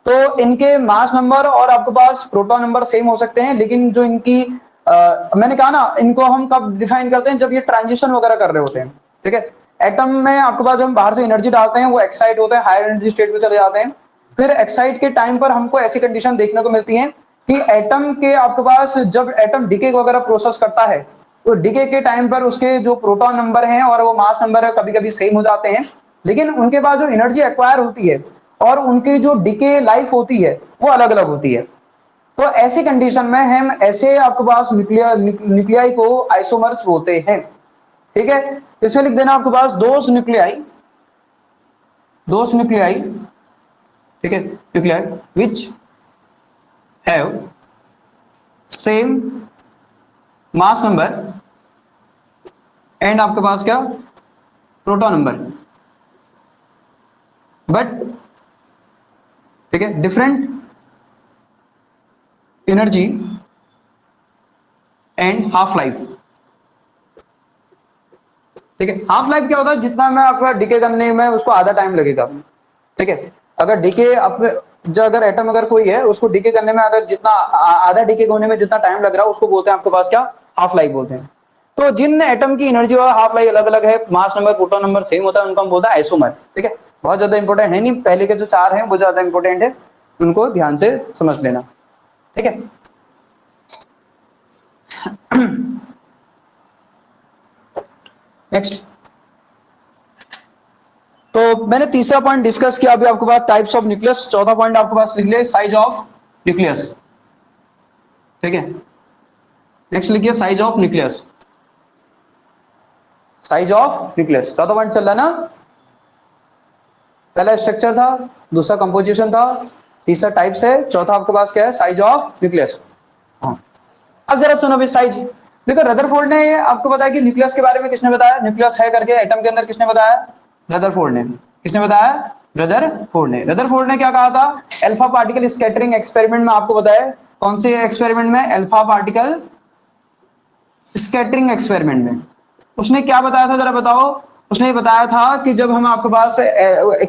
S1: तो इनके मास नंबर और आपके पास प्रोटॉन नंबर सेम हो सकते हैं, लेकिन जो इनकी मैंने कहा ना, इनको हम कब डिफाइन करते हैं, जब ये ट्रांजिशन वगैरह कर रहे होते हैं, ठीक है। एटम में आपके पास हम बाहर से एनर्जी डालते हैं, वो एक्साइट होते हैं, हायर एनर्जी स्टेट में चले जाते हैं। फिर एक्साइट के टाइम पर हमको ऐसी कंडीशन देखने को मिलती है कि एटम के आपके पास जब एटम डिके वगैरह प्रोसेस करता है, तो डिके के टाइम पर उसके जो प्रोटॉन नंबर हैं और वो मास नंबर है कभी कभी सेम हो जाते हैं, लेकिन उनके बाद जो एनर्जी एक्वायर होती है और उनकी जो डिके लाइफ होती है वो अलग अलग होती है। तो ऐसी कंडीशन में हम ऐसे आपके पास न्यूक्लियाई को आइसोमर्स बोलते हैं, ठीक है। तो इसमें लिख देना आपके पास दोस न्यूक्लियाई, ठीक है, nuclei which have same mass number and आपके पास क्या, प्रोटॉन नंबर, बट, ठीक है, different energy and half life, ठीक है। हाफ लाइफ क्या होता है, जितना मैं आपका डिके करने में उसको आधा टाइम लगेगा, ठीक है। अगर डिके जो अगर एटम अगर कोई है उसको डिके करने में अगर जितना आधा डिके होने में जितना टाइम लग रहा है उसको बोलते हैं आपके पास क्या, हाफ लाइफ बोलते हैं। तो जिन एटम की एनर्जी और हाफ लाइफ अलग अलग है, mass number proton number same होता है, उनको हम बोलते हैं आइसोमर, ठीक है। बहुत ज्यादा इंपॉर्टेंट है नहीं, पहले के जो 4 हैं वो ज्यादा इंपॉर्टेंट है, उनको ध्यान से समझ लेना, ठीक है। नेक्स्ट। तो मैंने तीसरा पॉइंट डिस्कस किया अभी आपके पास टाइप्स ऑफ न्यूक्लियस। चौथा पॉइंट आपके पास लिख लिया साइज ऑफ न्यूक्लियस। ठीक है, नेक्स्ट लिखिए size of nucleus. Size of nucleus चौथा पॉइंट चल रहा है ना। पहला स्ट्रक्चर था, दूसरा कंपोजिशन था, तीसरा टाइप्स है, चौथा आपके पास क्या है, साइज ऑफ न्यूक्लियस। हाँ, अब जरा सुनो भी साइज। देखो रदरफोर्ड ने आपको बताया कि न्यूक्लियस के बारे में, किसने बताया न्यूक्लियस है करके एटम के अंदर, किसने बताया, रदरफोर्ड ने। किसने बताया, रदरफोर्ड ने। रदरफोर्ड ने क्या कहा था, अल्फा पार्टिकल स्कैटरिंग एक्सपेरिमेंट में आपको बताया, कौन से एक्सपेरिमेंट में, अल्फा पार्टिकल स्कैटरिंग एक्सपेरिमेंट में। उसने क्या बताया था जरा बताओ। उसने बताया था कि जब हम आपके पास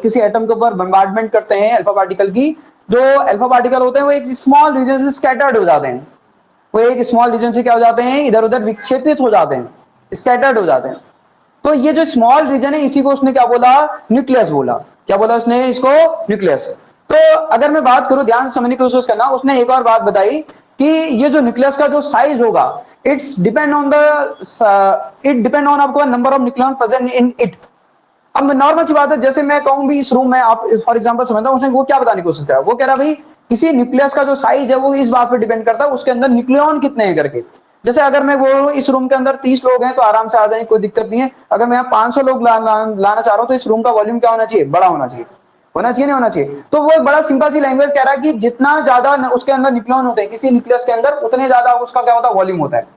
S1: किसी एटम के ऊपर बम्बार्डमेंट करते हैं अल्फा पार्टिकल की, जो अल्फा पार्टिकल होते हैं वो एक स्मॉल रीजन से स्कैटर्ड हो जाते हैं। वो एक स्मॉल रीजन से क्या हो जाते हैं, इधर उधर विक्षेपित हो जाते हैं, स्कैटर्ड हो जाते हैं। तो ये जो स्मॉल रीजन है इसी को उसने क्या बोला, न्यूक्लियस बोला। क्या बोला उसने, इसको न्यूक्लियस। तो अगर मैं बात करूं, ध्यान से समझने की कोशिश करना, उसने एक और बात बताई कि ये जो न्यूक्लियस का जो साइज होगा, it's depend on it depend on आपको number of nucleon present in it. अब नॉर्मल सी बात है, जैसे मैं कहूं भी इस रूम में, आप फॉर एग्जांपल समझता हूं, उसने वो क्या बताने की कोशिश करा, वो कह रहा भाई किसी न्यूक्लियस का जो साइज है वो इस बात पे डिपेंड करता है उसके अंदर न्यूक्लियन कितने हैं करके। जैसे अगर मैं बोलूं इस रूम के अंदर 30 लोग हैं तो आराम से आ जाएंगे, कोई दिक्कत नहीं है। अगर मैं यहाँ 500 लोग लाना चाह रहा हूं तो इस रूम का वॉल्यूम क्या होना चाहिए, बड़ा होना चाहिए। होना चाहिए नहीं होना चाहिए। तो वो बड़ा सिंपल सी लैंग्वेज कह रहा है कि जितना ज्यादा उसके अंदर न्यूक्लियन होते हैं किसी न्यूक्लियस के अंदर, उतने ज्यादा उसका क्या होता है, वॉल्यूम होता है।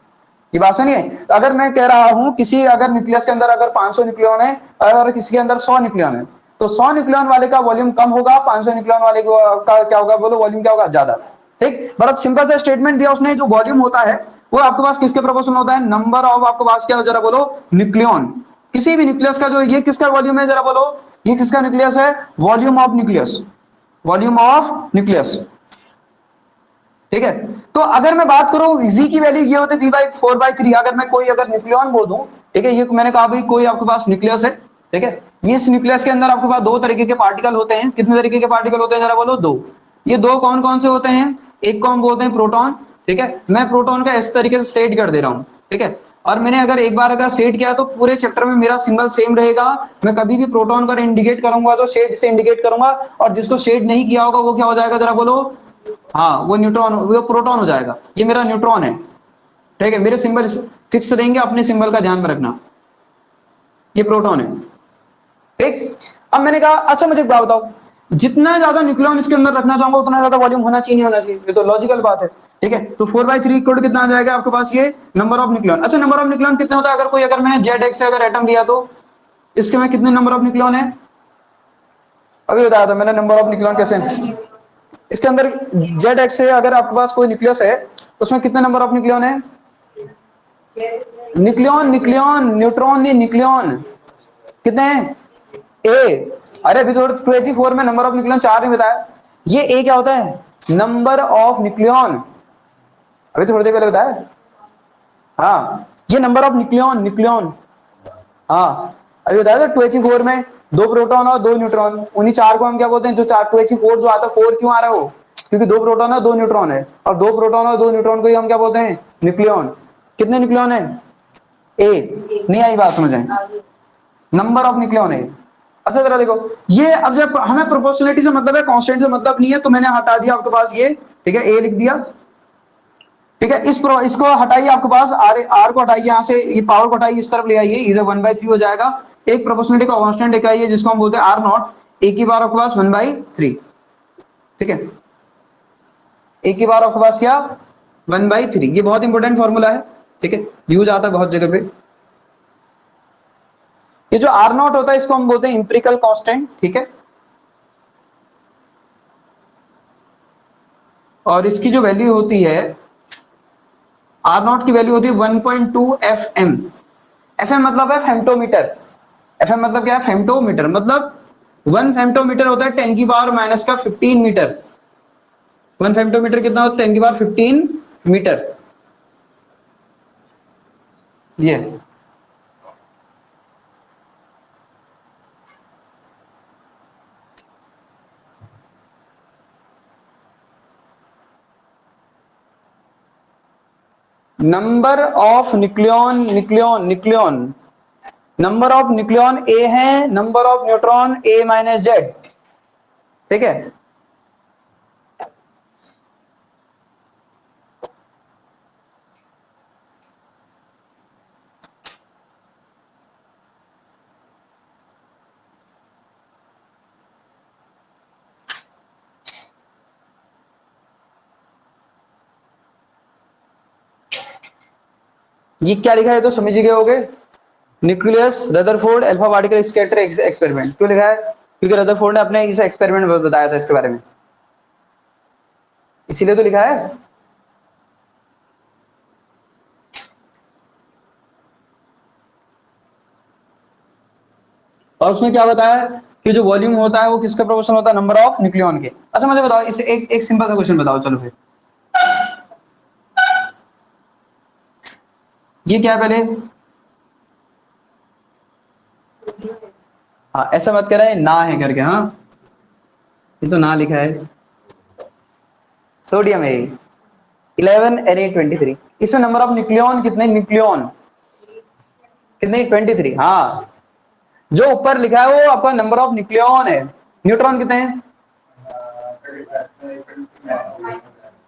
S1: ये बात सुनिए, तो अगर मैं कह रहा हूं किसी अगर न्यूक्लियस के अंदर अगर 500 न्यूक्लियन है, अगर किसी के अंदर 100 न्यूक्लियन है, तो 100 न्यूक्लियन वाले का वॉल्यूम कम होगा, 500 न्यूक्लियन वाले का क्या होगा, बोलो वॉल्यूम क्या होगा, ज्यादा। ठीक, बड़ा सिंपल सा स्टेटमेंट दिया उसने। जो वॉल्यूम होता है वो आपके पास किसके प्रोपोर्शनल होता है, नंबर ऑफ आपके पास क्या, जरा बोलो, न्यूक्लियन। किसी भी न्यूक्लियस का जो, ये किसका वॉल्यूम है जरा बोलो, ये किसका न्यूक्लियस है, volume of nucleus, volume of nucleus. ठीक है, तो अगर मैं बात करूं v की वैल्यू ये होती है v/4/3। अगर मैं कोई अगर न्यूक्लियन बोल दूं, ठीक है, ये मैंने कहा भाई कोई आपके पास न्यूक्लियस है, ठीक है, इस न्यूक्लियस के अंदर आपके पास दो तरीके के पार्टिकल होते हैं। कितने तरीके के पार्टिकल होते हैं जरा बोलो, दो। ये दो कौन कौन से होते हैं, एक को हम बोलते हैं प्रोटॉन। ठीक है, मैं प्रोटॉन का इस तरीके से सेट कर दे रहा हूं, ठीक है, और मैंने अगर एक बार अगर सेट किया तो पूरे चैप्टर में मेरा सिंबल सेम रहेगा। मैं कभी भी प्रोटॉन का इंडिकेट करूंगा तो शेड से इंडिकेट करूंगा, और जिसको शेड नहीं किया होगा वो क्या हो जाएगा जरा बोलो, हाँ वो न्यूट्रॉन, वो प्रोटॉन हो जाएगा। ये मेरा न्यूट्रॉन है, ठीक है, मेरे सिंबल फिक्स रहेंगे, अपने सिंबल का ध्यान में रखना। ये प्रोटॉन है, ठीक। अब मैंने कहा अच्छा मुझे बात बताओ, जितना ज्यादा न्यूक्लियन इसके अंदर रखना चाहूंगा उतना ज्यादा वॉल्यूम होना चाहिए, नहीं होना चाहिए, ये तो लॉजिकल बात है। ठीक है, तो 4/3 इक्वल कितना आ जाएगा आपके पास, ये नंबर ऑफ न्यूक्लियन। अच्छा नंबर ऑफ न्यूक्लियन कितना होता है, अगर कोई अगर मैंने जेड एक्स से अगर एटम लिया तो इसके में कितने नंबर ऑफ न्यूक्लियन है, अभी बताया था मैंने नंबर ऑफ न्यूक्लियन कैसे। इसके अंदर जेड एक्स से अगर आपके पास कोई न्यूक्लियस है उसमें कितने नंबर ऑफ न्यूक्लियन है, न्यूक्लियन न्यूक्लियन न्यूट्रॉन नहीं न्यूक्लियन, कितने हैं, ए। अरे अभी तो 2He4 में नंबर ऑफ न्यूक्लियन 4 नहीं बताया। ये ए क्या होता है, नंबर ऑफ न्यूक्लियन, अभी तो थोड़ी देर पहले बताया। हाँ ये नंबर ऑफ न्यूक्लियन न्यूक्लियन, हाँ अभी बताया था 2He4 में दो प्रोटॉन और दो न्यूट्रॉन, उन्हीं चार को हम क्या बोलते हैं, जो चार 2He4 जो आता है, 4 क्यों आ रहा है वो, क्योंकि दो प्रोटॉन और दो न्यूट्रॉन है, और दो प्रोटॉन और दो न्यूट्रॉन को ही हम क्या बोलते हैं, न्यूक्लियन। कितने न्यूक्लियन है, ए। नहीं आई बात समझ आए, नंबर ऑफ न्यूक्लियन है। अच्छा जरा देखो, ये अब जब हमें प्रोपोर्शनलिटी से मतलब है, कांस्टेंट से मतलब नहीं है, तो मैंने हटा दिया आपके पास ये, ठीक है, ए लिख दिया। ठीक है, इसको हटाइए आपके पास, आर को हटाइए यहाँ से, ये पावर को हटाइए, इस तरफ ले आइए, इधर 1/3 हो जाएगा। एक प्रोपोर्शनलिटी का कांस्टेंट लेके आइए जिसको हम बोलते हैं आर नॉट, ए की बार आपके पास 1/3। ठीक है, ए की बार आपके पास क्या, 1/3। ये बहुत इंपॉर्टेंट फॉर्मूला है, ठीक है, यूज आता है बहुत जगह पे। ये जो आर नॉट होता है इसको हम बोलते हैं इंपेरिकल कांस्टेंट, ठीक है, और इसकी जो वैल्यू होती है, आर नॉट की वैल्यू होती है 1.2 FM। FM मतलब है फेम्टोमीटर, FM मतलब क्या है, फेम्टोमीटर, मतलब 1 फेम्टोमीटर होता है 10 की पावर माइनस का 15 मीटर। 1 फेम्टोमीटर कितना होता है, 10 की पावर 15 मीटर। ये number of nucleon nucleon nucleon number of nucleon A है, number of neutron A minus Z, ठीक है। ये क्या लिखा है तो समझ गए होगे, nucleus Rutherford alpha particle scatter experiment. क्यों लिखा है? क्योंकि रदरफोर्ड ने अपने इस एक्सपेरिमेंट में बताया था इसके बारे में, इसीलिए तो लिखा है। और उसने क्या बताया कि जो वॉल्यूम होता है वो किसका प्रोपोर्शनल होता है, नंबर ऑफ न्यूक्लियन के। अच्छा मुझे बताओ, इसे एक सिंपल सा क्वेश्चन बताओ, चलो फिर। ये क्या है पहले? हाँ ऐसा मत करा है ना है करके, हाँ ये तो ना लिखा है। सोडियम है 11Na23। इसमें नंबर ऑफ न्यूक्लियन कितने, न्यूक्लियन कितने 23। हाँ जो ऊपर लिखा है वो आपका नंबर ऑफ न्यूक्लियन है। न्यूट्रॉन कितने हैं?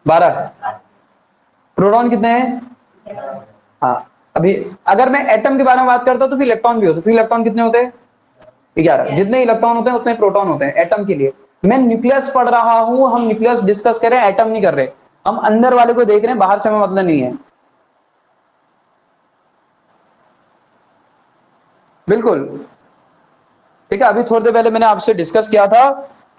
S1: 12। प्रोटॉन कितने हैं? हाँ अभी अगर मैं एटम के बारे में बात करता हूँ तो फिर इलेक्ट्रॉन भी होते, फिर इलेक्ट्रॉन कितने होते हैं? 11। जितने इलेक्ट्रॉन होते हैं उतने प्रोटॉन होते हैं एटम के लिए। मैं न्यूक्लियस पढ़ रहा हूं, हम न्यूक्लियस डिस्कस कर रहे हैं, एटम नहीं कर रहे। हम अंदर वाले को देख रहे हैं, बाहर से हमें मतलब नहीं है। बिल्कुल ठीक है। अभी थोड़ी देर पहले मैंने आपसे डिस्कस किया था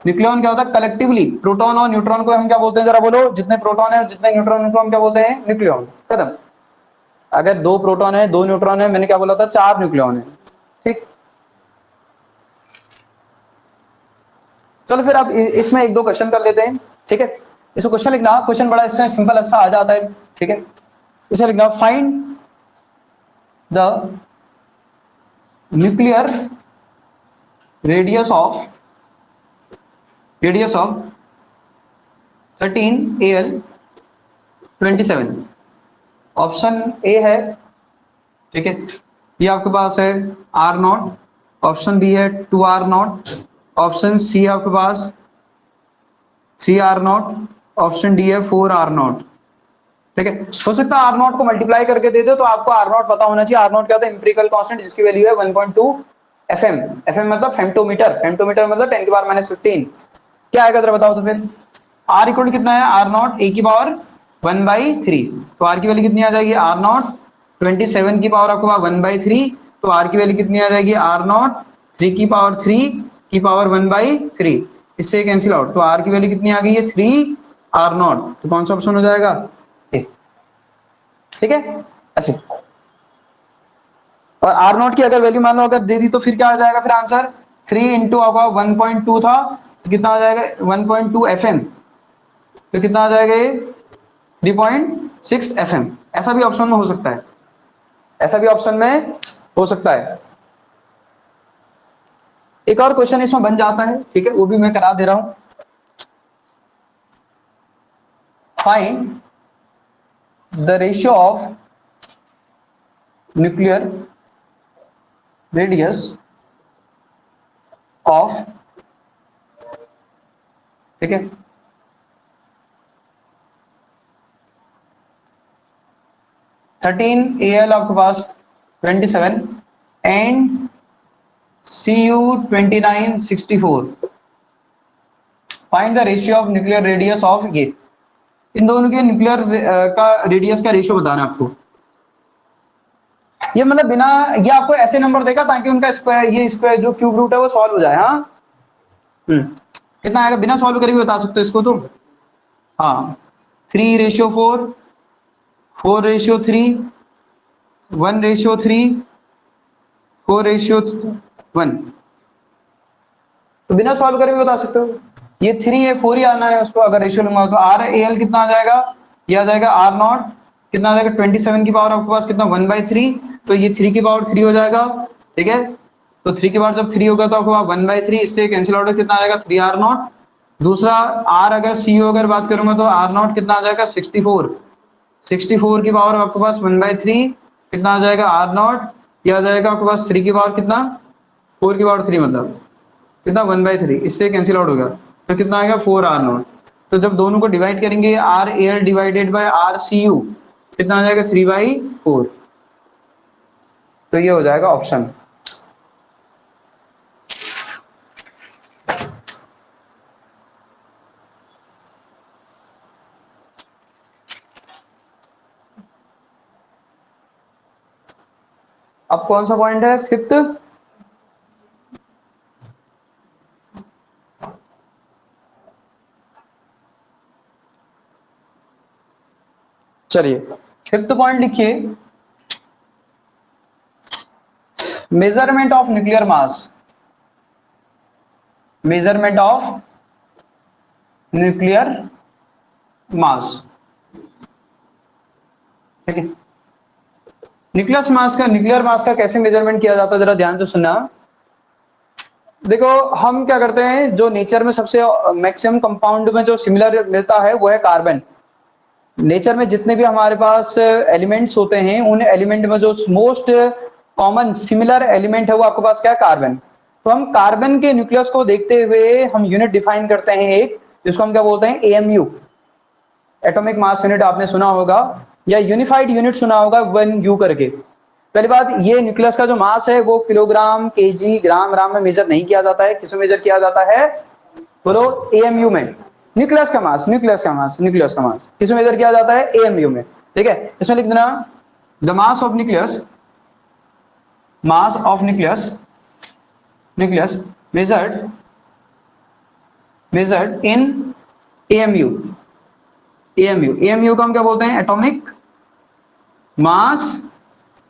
S1: न्यूक्लियन क्या होता है, कलेक्टिवली प्रोटॉन और न्यूट्रॉन को हम क्या बोलते हैं, जरा बोलो। जितने प्रोटॉन है जितने न्यूट्रॉन को हम क्या बोलते हैं, न्यूक्लियन। खत्म। अगर 2 प्रोटॉन है 2 न्यूट्रॉन है, मैंने क्या बोला था, 4 न्यूक्लियन है। ठीक, चलो फिर अब इसमें एक दो क्वेश्चन कर लेते हैं। ठीक है, इसमें क्वेश्चन लिखना, क्वेश्चन बड़ा इसमें सिंपल अच्छा आ जाता है। ठीक है, इसमें लिखना find the nuclear radius of 13Al27। Option A है, ठीक है, ये आपके पास है R0। ऑप्शन बी है 2R0। ऑप्शन सी है आपके पास 3R0। ऑप्शन डी है 4R0। ठीक है, हो सकता है R0 को मल्टीप्लाई करके दे दो तो आपको R0 पता होना चाहिए। R0 क्या होता है, एम्पिरिकल कांस्टेंट, जिसकी वैल्यू है 1.2 FM। FM मतलब फेम्टोमीटर, फेम्टोमीटर मतलब 10 की पावर -15। क्या आएगा जरा बताओ तो फिर। R इक्वल कितना है, R0 a की पावर 1/3। तो R की वैल्यू कितनी आ जाएगी, R0 27 की पावर आपको 1/3। तो R की वैल्यू कितनी आ जाएगी, R0 3 की पावर 3 की पावर 1/3। इससे कैंसिल आउट, तो R की वैल्यू कितनी आ गई है, 3R0। तो कौन सा ऑप्शन हो जाएगा, ठीक है ऐसे। और R0 की अगर वैल्यू मान लो अगर दे दी तो फिर क्या आ जाएगा, फिर आंसर 3 इंटू 1.2 था तो कितना आ जाएगा 1.2 FM। तो कितना आ जाएगा ये 3.6 FM। ऐसा भी ऑप्शन में हो सकता है, ऐसा भी ऑप्शन में हो सकता है। एक और क्वेश्चन इसमें बन जाता है, ठीक है, वो भी मैं करा दे रहा हूं। Find the ratio of nuclear radius of, ठीक है, 13Al आपके पास 27 and Cu2964। Find the ratio of nuclear radius of, ये इन दोनों के न्यूक्लियर का रेडियस का रेशियो बताना है आपको। ये मतलब बिना, ये आपको ऐसे नंबर देगा ताकि उनका स्क्वायर, ये स्क्वायर जो क्यूब रूट है वो सॉल्व हो जाए। हाँ कितना आएगा, बिना सॉल्व करे भी बता सकते हो इसको तो। हाँ 3/4, 4/3, 1/3, 4/1। तो बिना सॉल्व करे भी बता सकते हो। ये 3 है 4 ही आना है उसको, अगर रेशियो लूंगा तो RAL कितना आ जाएगा, ये आ जाएगा R0 कितना आ जाएगा 27 की पावर आपके पास कितना 1/3। तो ये 3 की पावर 3 हो जाएगा, ठीक है। तो 3 की पावर जब 3 होगा तो आपको 1/3, इससे कैंसिल आउट कितना आ जाएगा 3R0। दूसरा R अगर CO अगर बात करूंगा तो R0 कितना आ जाएगा 64। 64 की पावर आपके पास 1/3 कितना आ जाएगा R0। ये आ जाएगा आपके पास 3 की पावर कितना, 4 की पावर 3 मतलब कितना 1/3, इससे कैंसिल आउट हो गया तो कितना आएगा 4r0। तो जब दोनों को डिवाइड करेंगे RAL डिवाइडेड बाय RCU कितना आ जाएगा 3/4। तो ये हो जाएगा ऑप्शन। अब कौन सा पॉइंट है, फिफ्थ। चलिए फिफ्थ पॉइंट लिखिए, measurement of nuclear mass. Measurement of nuclear mass, ठीक है। न्यूक्लियर मास का कैसे मेजरमेंट किया जाता है, जरा ध्यान से सुनना। देखो हम क्या करते हैं, जो नेचर में सबसे मैक्सिमम कंपाउंड में जो सिमिलर मिलता है वो है कार्बन। नेचर में जितने भी हमारे पास एलिमेंट्स होते हैं उन एलिमेंट में जो मोस्ट कॉमन सिमिलर एलिमेंट है वो आपके पास क्या है, कार्बन। तो हम कार्बन के न्यूक्लियस को देखते हुए हम यूनिट डिफाइन करते हैं एक, जिसको हम क्या बोलते हैं, AMU, एटॉमिक मास यूनिट आपने सुना होगा, या यूनिफाइड यूनिट सुना होगा 1U करके। पहली बात, ये न्यूक्लियस का जो मास है वो किलोग्राम, केजी, ग्राम राम में मेजर नहीं किया जाता है, किसमें मेजर किया जाता है, बोलो AMU में। न्यूक्लियस का मास किसमें मेजर किया जाता है, AMU में, ठीक है। इसमें लिख देना, the mass of nucleus measured in AMU। AMU को हम क्या बोलते हैं, एटॉमिक मास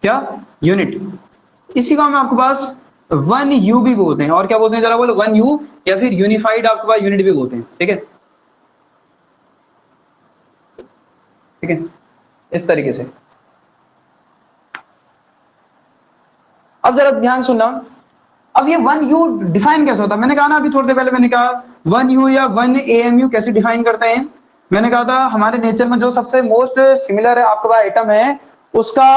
S1: क्या यूनिट। इसी को हम आपके पास 1U भी बोलते हैं, और क्या बोलते हैं जरा बोलो, 1U, या फिर यूनिफाइड आपके पास यूनिट भी बोलते हैं, ठीक है, ठीक है, इस तरीके से। अब जरा ध्यान सुनना, अब ये 1U डिफाइन कैसे होता है, मैंने कहा ना अभी थोड़ी देर पहले, मैंने कहा 1U या 1AMU कैसे डिफाइन करते हैं। मैंने कहा था हमारे नेचर में जो सबसे मोस्ट सिमिलर है आपके पास एटम है, उसका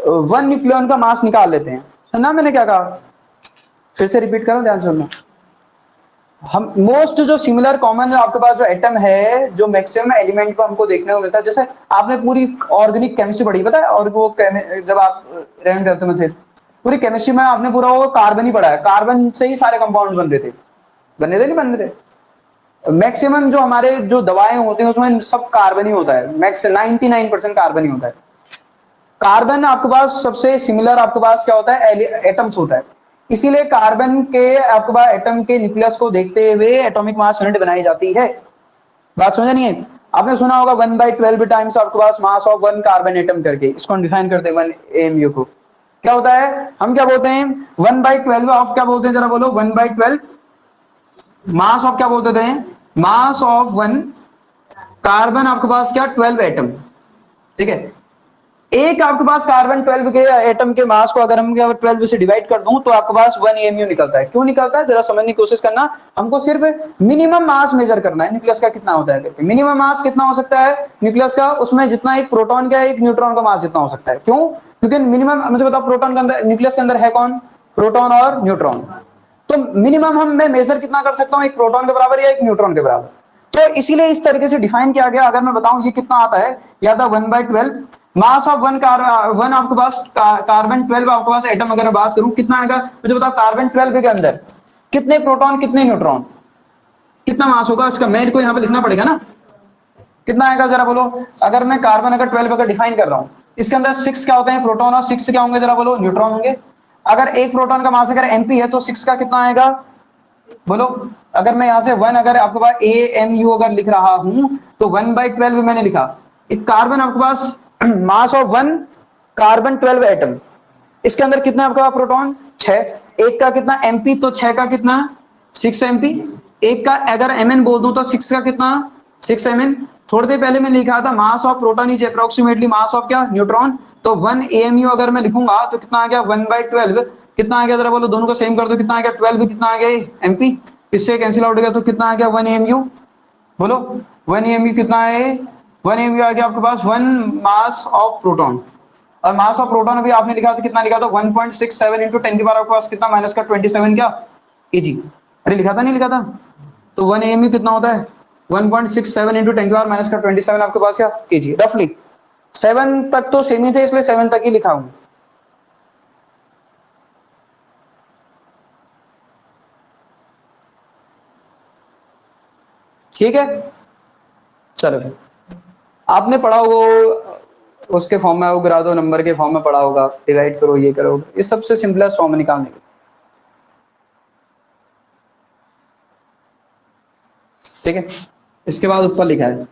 S1: 1 न्यूक्लियन का मास निकाल लेते हैं। सुना मैंने क्या कहा, फिर से रिपीट करो, ध्यान सुनना। हम मोस्ट जो सिमिलर कॉमन आपके पास जो एटम है, जो मैक्सिमम एलिमेंट को हमको देखने को मिलता है, जैसे आपने पूरी ऑर्गेनिक केमिस्ट्री पढ़ी, पता है, और वो जब आप 11th में थे, पूरी केमिस्ट्री में आपने पूरा वो कार्बन ही पढ़ा है, कार्बन से ही सारे कंपाउंड बन रहे थे, नहीं बन रहे थे। मैक्सिमम जो हमारे जो दवाएं होती हैं उसमें सब कार्बन ही होता है, मैक्स 99% कार्बन ही होता है। कार्बन आपके पास सबसे सिमिलर आपके पास क्या होता है, एटम्स होता है। इसीलिए कार्बन के आपके पास एटम के न्यूक्लियस को देखते हुए एटॉमिक मास यूनिट बनाई जाती है। बात समझ नहीं है, आपने सुना होगा 1/12 टाइम्स आपके पास मास ऑफ 1 कार्बन एटम करके, इसको डिफाइन करते हैं 1AMU को। क्या होता है, हम क्या बोलते हैं 1/12 ऑफ, क्या बोलते हैं जरा बोलो, 1/12 मास ऑफ, क्या बोलते थे, मास ऑफ 1 कार्बन आपके पास क्या 12 एटम, ठीक है। एक आपके पास कार्बन 12 के एटम के मास को अगर हम 12 से डिवाइड कर दूं तो आपके पास 1AMU निकलता है। क्यों निकलता है, जरा समझने की कोशिश करना। हमको सिर्फ मिनिमम मास मेजर करना है न्यूक्लियस का कितना होता है करके। मिनिमम मास कितना हो सकता है न्यूक्लियस का, उसमें जितना एक प्रोटॉन का एक न्यूट्रॉन का मास जितना हो सकता है। क्यों, क्योंकि मिनिमम, मुझे बताओ, प्रोटॉन के अंदर, न्यूक्लियस के अंदर है कौन, प्रोटॉन और न्यूट्रॉन। तो मिनिमम हम मैं मेजर कितना कर सकता हूं, एक प्रोटॉन के बराबर या एक न्यूट्रॉन के बराबर। तो इसीलिए इस तरीके से डिफाइन किया गया। अगर मैं बताऊं ये कितना आता है, या था 1/12 मास ऑफ 1 आपके पास कार्बन 12 आपके पास एटम, अगर मैं बात करूं कितना आएगा, मुझे बताओ कार्बन 12 के अंदर कितने प्रोटॉन कितने न्यूट्रॉन, कितना मास होगा इसका, मेरे को यहां पे लिखना पड़ेगा ना, कितना आएगा जरा बोलो। अगर मैं कार्बन अगर 12 अगर डिफाइन कर रहा हूं, इसके अंदर 6 क्या होते हैं प्रोटॉन, और 6 क्या होंगे जरा बोलो, न्यूट्रॉन होंगे। अगर एक प्रोटॉन का मास अगर MP है तो 6 का कितना आएगा बोलो। अगर मैं यहां से 1 अगर आपके पास AMU अगर लिख रहा हूं तो 1/12 मैंने लिखा, एक कार्बन आपके पास मास ऑफ 1 कार्बन 12 एटम, इसके अंदर कितना आपका प्रोटॉन 6, एक का कितना MP, तो 6 का कितना 6 MP, एक का अगर MN बोल दूं तो 6 का कितना 6 MN। थोड़ी देर पहले मैंने लिखा था मास of proton is approximately mass of क्या न्यूट्रॉन, तो 1AMU अगर मैं लिखूंगा तो कितना आ गया 1/12, कितना आ गया जरा बोलो, दोनों को सेम कर दो, कितना आ गया 12, कितना आ गया MP, इससे कैंसिल आउट हो गया तो कितना आ गया 1AMU, बोलो 1AMU कितना है, 1AMU आ गया आपके पास 1 मास ऑफ प्रोटॉन। और मास ऑफ प्रोटॉन अभी आपने लिखा था, कितना लिखा था, 1.67 इंटू 10 की पावर के पास कितना, माइनस का 27 क्या केजी, अरे लिखा था नहीं लिखा था, तो 1 AMU कितना होता है, 1.67 इंटू 10 की पावर माइनस का 27 आपके पास क्या केजी, रफली 7 तक तो सेम ही थे, इसलिए 7 तक ही लिखा हूं। ठीक है, चलो आपने पढ़ा होगा उसके फॉर्म में, गिरा दो नंबर के फॉर्म में पढ़ा होगा, डिवाइड करो ये करो, ये सबसे सिंपलेस्ट फॉर्म निकालने के, ठीक है। इसके बाद ऊपर लिखा है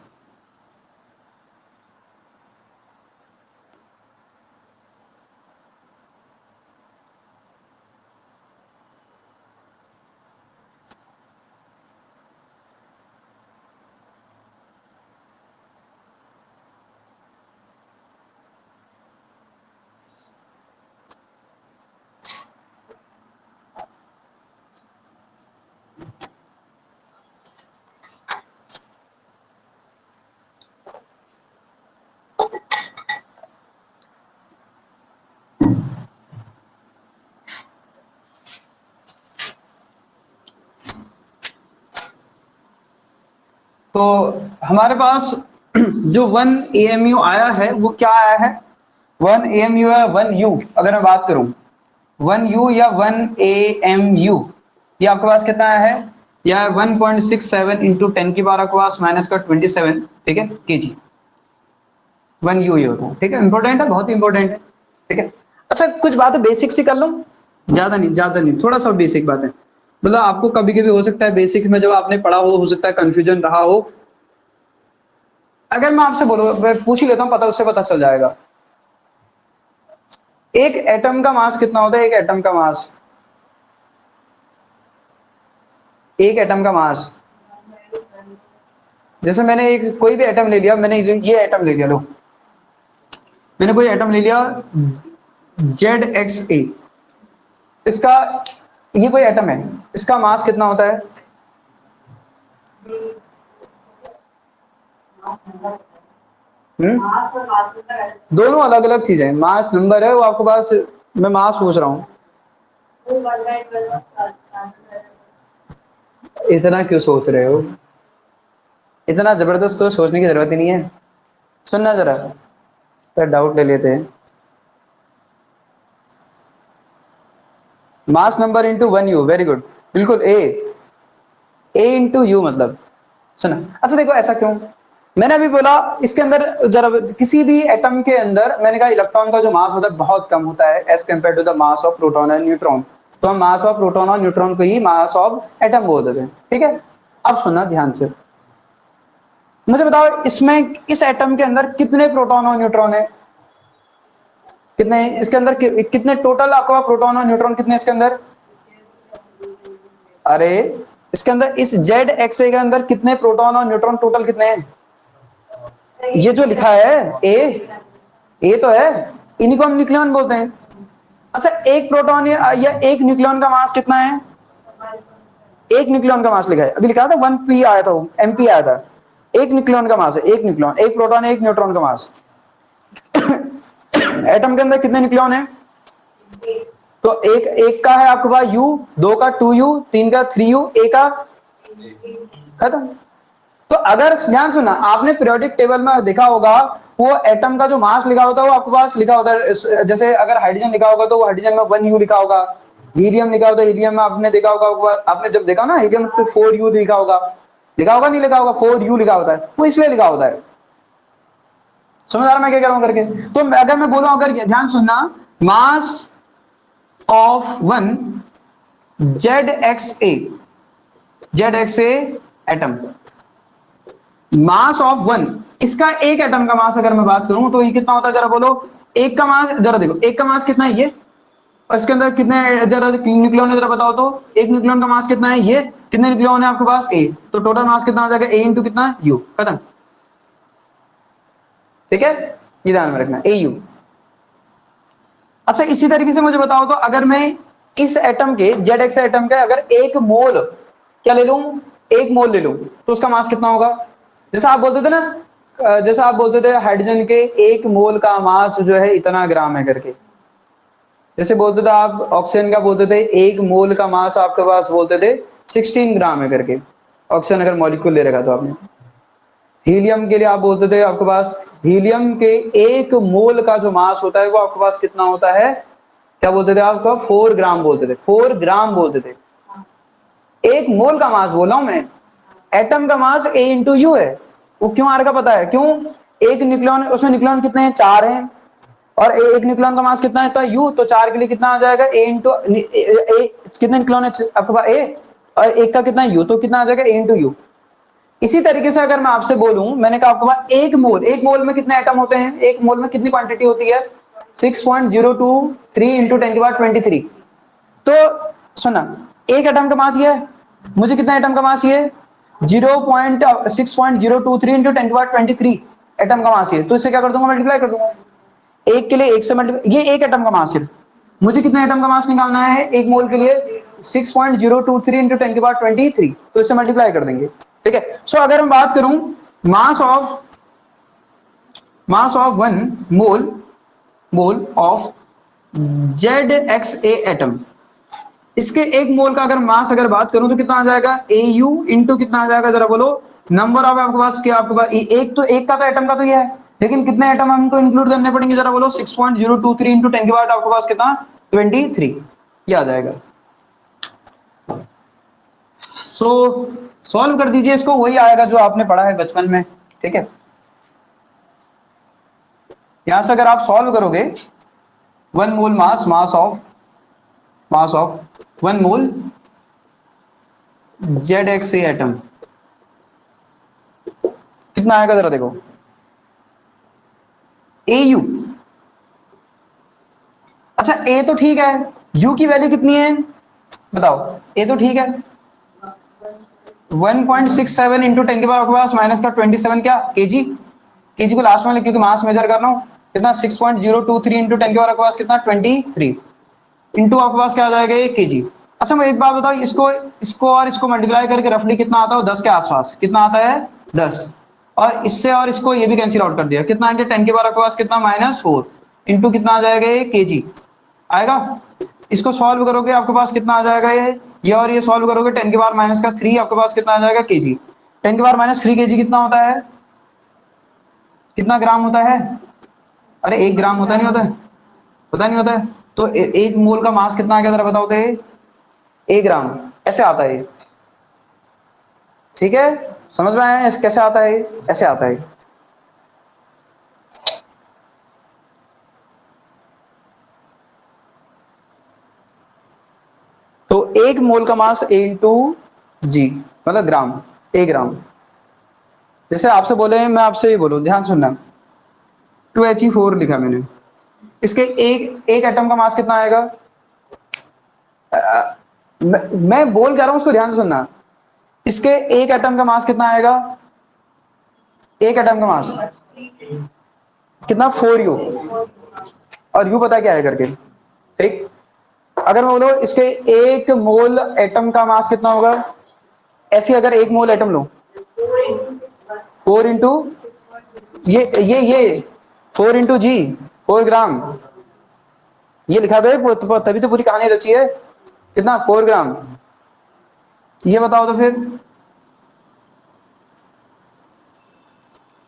S1: तो हमारे पास जो 1 AMU आया है वो क्या आया है, 1 AMU है, 1 U अगर मैं बात करूं, 1 U या 1 AMU, ये आपके पास कितना आया है, या 1.67 इंटू 10 की पावर आपके पास माइनस का 27, ठीक है केजी, 1 U ये होता है, ठीक है, इंपॉर्टेंट है, बहुत इंपॉर्टेंट है, ठीक है। अच्छा कुछ बातें बेसिक से कर लो, ज्यादा नहीं, थोड़ा सा बेसिक बात है, मतलब आपको कभी कभी हो सकता है बेसिक में जब आपने पढ़ा हो सकता है कंफ्यूजन रहा हो, अगर मैं आपसे बोलूं, मैं पूछ ही लेता हूं, पता उससे पता चल जाएगा, एक एटम का मास कितना होता है, एक एटम का मास, एक एटम का मास, जैसे मैंने एक कोई भी एटम ले लिया, मैंने ये एटम ले लिया, लो मैंने कोई एटम ले लिया ZXA, इसका ये कोई एटम है, इसका मास कितना होता है, दोनों अलग अलग चीजें, मास नंबर है वो आपके पास, मैं मास पूछ रहा हूँ, इतना क्यों सोच रहे हो, इतना जबरदस्त तो सोचने की जरूरत ही नहीं है, सुनना जरा, फिर डाउट ले लेते हैं, mass number into 1 U, very good, बिल्कुल ए इंटू यू मतलब, सुना, अच्छा देखो ऐसा क्यों, मैंने अभी बोला इसके अंदर जरा, किसी भी एटम के अंदर मैंने कहा इलेक्ट्रॉन का जो मास होता है बहुत कम होता है as compare to the mass of proton and neutron, तो हम मास ऑफ प्रोटॉन और न्यूट्रॉन को ही मास ऑफ एटम बोल देते हैं, ठीक है। अब सुनना ध्यान से, मुझे बताओ इसमें इस एटम के अंदर कितने प्रोटॉन और न्यूट्रॉन है, कितने इसके अंदर कितने टोटल आपका प्रोटॉन और न्यूट्रॉन कितने इसके अंदर, अरे इसके अंदर इस ZXA के अंदर कितने प्रोटॉन और न्यूट्रॉन टोटल कितने हैं, ये जो लिखा है ए तो है, इन्हीं को हम न्यूक्लियन बोलते हैं। अच्छा एक प्रोटॉन या एक न्यूक्लियन का मास कितना है, एक न्यूक्लियन का मास लिखा है, अभी लिखा था 1p आया था, MP आया था, एक न्यूक्लियन का मास है, एक न्यूक्लियन, एक प्रोटॉन एक न्यूट्रॉन का मास। एटम के अंदर कितने न्यूक्लियन है, तो एक का है आपके पास U, दो का 2U, तीन का 3U, एक का खत्म। तो अगर ध्यान सुना, आपने पीरियोडिक टेबल में देखा होगा वो एटम का जो मास लिखा होता है वो आपके पास लिखा होता है, जैसे अगर हाइड्रोजन लिखा होगा तो वो हाइड्रोजन में 1U लिखा होगा, हीलियम लिखा होता है, हीलियम में आपने देखा होगा, आपने जब देखा ना हीलियम तो 4U लिखा होगा, नहीं लिखा होगा, 4U लिखा होता है, वो इसलिए लिखा होता है, समझ आ रहा मैं क्या कह रहा हूं करके। तो अगर मैं बोलूं, अगर ध्यान सुनना, मास of 1 ZXA atom, mass of 1, इसका एक एटम का मास अगर मैं बात करूं तो ये कितना होता है जरा बोलो, एक का मास जरा देखो, एक का मास कितना है ये, और इसके अंदर कितने जरा न्यूक्लियन है जरा बताओ तो, एक न्यूक्लियन का मास कितना है, ये कितने न्यूक्लियन है आपके पास, ए, तो टोटल मास कितना हो जाएगा, ए इंटू कितना यू, खत्म, ठीक है, ये ध्यान में रखना AU। अच्छा इसी तरीके से मुझे बताओ तो, अगर मैं इस एटम के ZX एटम के अगर एक मोल क्या ले लूं, एक मोल ले लूं तो उसका मास कितना होगा, जैसा आप बोलते थे ना जैसा आप बोलते थे हाइड्रोजन के एक मोल का मास जो है इतना ग्राम है करके, जैसे बोलते थे आप ऑक्सीजन का बोलते थे एक मोल का मास आपके पास बोलते थे 16 ग्राम है करके, ऑक्सीजन अगर मॉलिक्यूल ले रखा तो आपने। हीलियम के लिए आप बोलते थे आपके पास हीलियम के एक मोल का जो मास होता है वो आपके पास कितना होता है, क्या बोलते थे आपका 4 ग्राम बोलते थे, 4 ग्राम बोलते थे। एक मोल का मास बोला हूं मैं, एटम का मास ए इंटू यू है। वो क्यों आ रहा पता है क्यों? एक न्यूक्लियन, उसमें न्यूक्लियन कितने हैं, 4 हैं, और एक न्यूक्लियन का मास कितना है तो यू, तो 4 के लिए कितना आ जाएगा ए इंटू कितने न्यूक्लियन है आपके पास ए, और एक का कितना यू, तो कितना आ जाएगा ए इंटू यू। इसी तरीके से अगर मैं आपसे बोलूं, मैंने कहा आपके पास एक मोल में कितने एटम होते हैं, एक मोल में कितनी क्वांटिटी होती है 6.023 इंटू 10 की पावर 23। तो सुना, एक एटम का मास ये है, मुझे कितना एटम का मास ये 0.6.023 इंटू 10 की पावर 23 एटम का मास ये, तो इससे क्या कर दूंगा, मल्टीप्लाई कर दूंगा। एक के लिए एक से मल्टीप्लाई, ये एक एटम का मास है, मुझे कितना एटम का मास निकालना है एक मोल के लिए 6.023 इंटू 10 की पावर 23, तो इससे मल्टीप्लाई कर देंगे। ठीक है, सो अगर मैं बात करूं मास of 1 mole of ZXA atom, इसके एक मोल का अगर मास अगर बात करूं तो कितना आ जाएगा AU इंटू कितना आ जाएगा जरा बोलो, नंबर ऑफ आपके पास क्या, आपके पास एक तो एक का तो एटम का तो ये है, लेकिन कितने एटम हमको इंक्लूड करने पड़ेंगे जरा बोलो, 6.023 इंटू 10 की पावर आपके पास कितना 23, ये आ जाएगा। सो सॉल्व कर दीजिए इसको, वही आएगा जो आपने पढ़ा है बचपन में। ठीक है, यहां से अगर आप सॉल्व करोगे 1 mole mass of 1 mole ZXA atom कितना आएगा जरा देखो, AU, अच्छा A तो ठीक है, U की वैल्यू कितनी है बताओ, A तो ठीक है 1.67 इंटू 10 के पावर आपके पास माइनस का 27 क्या केजी को लास्ट में, क्योंकि मास मेजर कर रहा हूं, कितना 6.023 इंटू 10 के पावर आपके पास कितना 23 इंटू आपके पास क्या आ जाएगा ये केजी। अच्छा मैं एक बात बताओ, इसको इसको और इसको मल्टीप्लाई करके रफली कितना आता है 10 के आसपास, कितना आता है 10, और इससे और इसको ये भी कैंसिल आउट कर दिया, कितना आएंगे 10 के पावर आपके पास कितना -4 इंटू कितना आ जाएगा ये केजी आएगा। इसको सॉल्व करोगे आपके पास कितना आ जाएगा ये और ये सॉल्व करोगे 10 की पावर -3 आपके पास कितना आ जाएगा केजी। 10 की पावर -3 केजी कितना होता है, कितना ग्राम होता है, अरे 1 ग्राम होता नहीं होता है, पता नहीं होता है, तो एक मोल का मास कितना आ गया जरा बताओ तो 1 ग्राम ऐसे आता है। ठीक है, समझ में आया कैसे आता है, ऐसे आता है। तो 1 मोल का मास A इंटू जी, मतलब ग्राम, 1 ग्राम। जैसे आपसे बोले, मैं आपसे ही बोलूं, ध्यान सुनना, 2He4 लिखा मैंने, इसके एक एटम का मास कितना आएगा, मैं बोल क्या रहा हूं उसको ध्यान से सुनना, इसके एक एटम का मास कितना आएगा, एक एटम का मास कितना 4U, और U पता क्या है करके। ठीक, अगर मैं बोलो इसके एक मोल एटम का मास कितना होगा, ऐसे अगर एक मोल एटम लो 4 इंटू ये 4 इंटू जी 4 ग्राम, ये लिखा था तभी तो पूरी कहानी रची है, कितना 4 ग्राम, ये बताओ तो फिर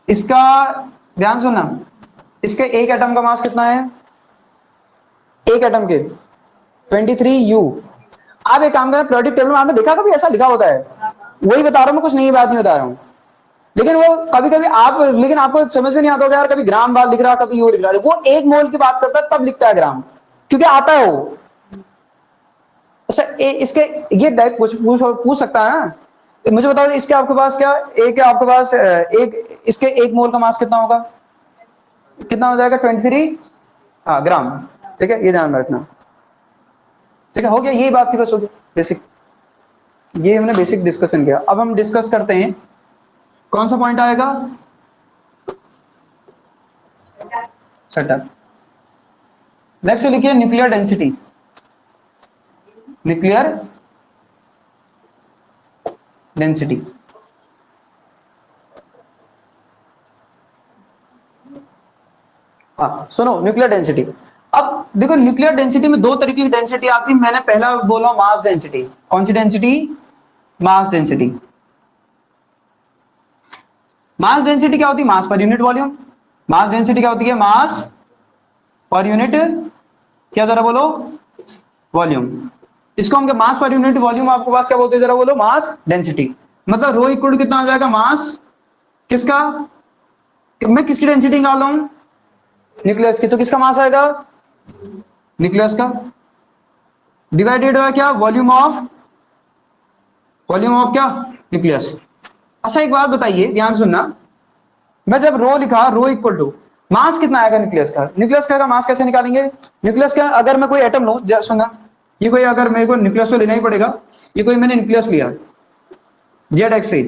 S1: इसका ध्यान सुनना, इसके एक एटम का मास कितना है, एक एटम के 23U। आप एक काम करें, प्रोडक्ट टेबल में आपने देखा कभी ऐसा लिखा होता है, वही बता रहा हूं मैं, कुछ नई बात नहीं बता रहा हूं, लेकिन वो कभी कभी आप, लेकिन आपको समझ में नहीं आता होगा यार, कभी ग्राम बात लिख रहा, कभी यू लिख रहा, वो 1 मोल की बात करता है तब लिखता है ग्राम, क्योंकि आता है वो। अच्छा इसके ये डायरेक्ट पूछ सकता है ना, मुझे बताओ इसके आपके पास क्या एक है आपके पास एक, इसके 1 मोल का मास कितना होगा, कितना हो जाएगा 23 हाँ ग्राम। ठीक है, ये ध्यान में रखना। ठीक है, हो गया, यही बात थी बस, हो गया बेसिक, ये हमने बेसिक डिस्कशन किया। अब हम डिस्कस करते हैं कौन सा पॉइंट आएगा, छठा। नेक्स्ट लिखिए न्यूक्लियर डेंसिटी, न्यूक्लियर डेंसिटी। हाँ सुनो, न्यूक्लियर डेंसिटी। अब देखो न्यूक्लियर डेंसिटी में दो तरीके की डेंसिटी आती है। मैंने पहला बोला मास डेंसिटी। कौन सी density? Mass density. Mass density क्या होती है? मास पर यूनिट वॉल्यूम। मास डेंसिटी क्या होती है? मास पर यूनिट क्या, जरा बोलो, वॉल्यूम। इसको हम मास पर यूनिट वॉल्यूम आपके पास क्या बोलते हैं, जरा बोलो, मास डेंसिटी। मतलब रो इक्वल कितना आ जाएगा? मास किसका, मैं किसकी डेंसिटी निकाल रहा हूं? न्यूक्लियस की। तो किसका मास आएगा? न्यूक्लियस का, डिवाइडेड बाय क्या? वॉल्यूम ऑफ, वॉल्यूम ऑफ क्या? न्यूक्लियस। अच्छा एक बात बताइए, ध्यान सुनना, मैं जब रो लिखा, रो इक्वल टू मास कितना आएगा न्यूक्लियस का? न्यूक्लियस का मास कैसे निकालेंगे? न्यूक्लियस का अगर मैं कोई एटम लूं, सुनना, ये कोई, अगर मेरे को न्यूक्लियस तो लेना ही पड़ेगा, ये कोई मैंने न्यूक्लियस लिया जेड एक्स से,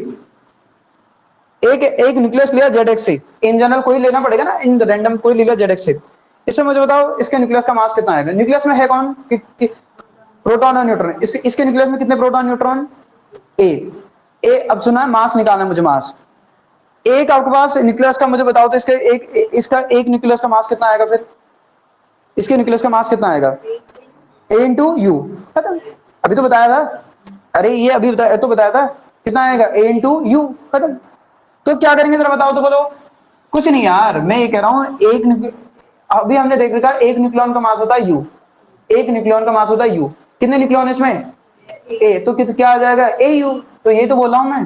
S1: एक न्यूक्लियस लिया जेड एक्स से, इन जनरल कोई लेना पड़ेगा ना, इन रैंडम कोई ले लिया जेड एक्स से। इससे मुझे बताओ इसके न्यूक्लियस का मास कितना आएगा? न्यूक्लियस में है कौन प्रोटॉन और न्यूट्रॉन। इसके न्यूक्लियस में कितने प्रोटॉन न्यूट्रॉन? ए। अब सुना है, मास निकालना है मुझे, मास। एक आपके पास न्यूक्लियस का मुझे बताओ तो इसका एक न्यूक्लियस का मास कितना आएगा? फिर इसके न्यूक्लियस का मास कितना आएगा? ए इंटू यू। खत्म। अभी तो बताया था, अरे ये अभी बताया था कितना आएगा? ए इंटू यू। खत्म। तो क्या करेंगे जरा बताओ तो, बोलो। कुछ नहीं यार, मैं ये कह रहा हूं अभी हमने देख रखा, एक न्यूक्लियन का मास होता है यू। एक न्यूक्लियन का मास होता है यू। कितने न्यूक्लियन इसमें? ए। तो क्या आ जाएगा? ए यू। तो ये तो बोल रहा हूं मैं,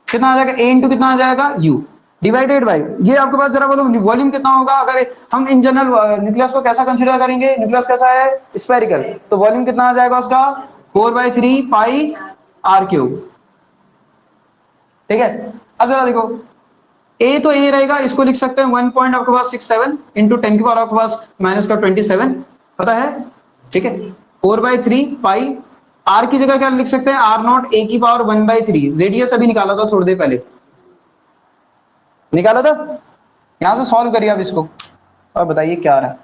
S1: कितना आ जाएगा? ए इंटू कितना आ जाएगा? यू, डिवाइडेड बाई ये आपके पास, जरा बोलो वॉल्यूम कितना होगा? अगर हम इन जनरल न्यूक्लियस को कैसा कंसीडर करेंगे? न्यूक्लियस कैसा है? स्फेरिकल। तो वॉल्यूम कितना आ जाएगा उसका? 4/3 पाई आर क्यूब। ठीक है। अब जरा देखो, ए तो ए रहेगा, इसको लिख सकते हैं 1.67 इंटू 10 की पावर आपके पास माइनस का 27, पता है? ठीक है। 4/3 पाई, आर की जगह क्या लिख सकते हैं? आर नॉट ए की पावर 1/3। रेडियस अभी निकाला था थोड़ी देर पहले, निकाला था। यहां से सॉल्व करिए अब इसको और बताइए क्या आ रहा है।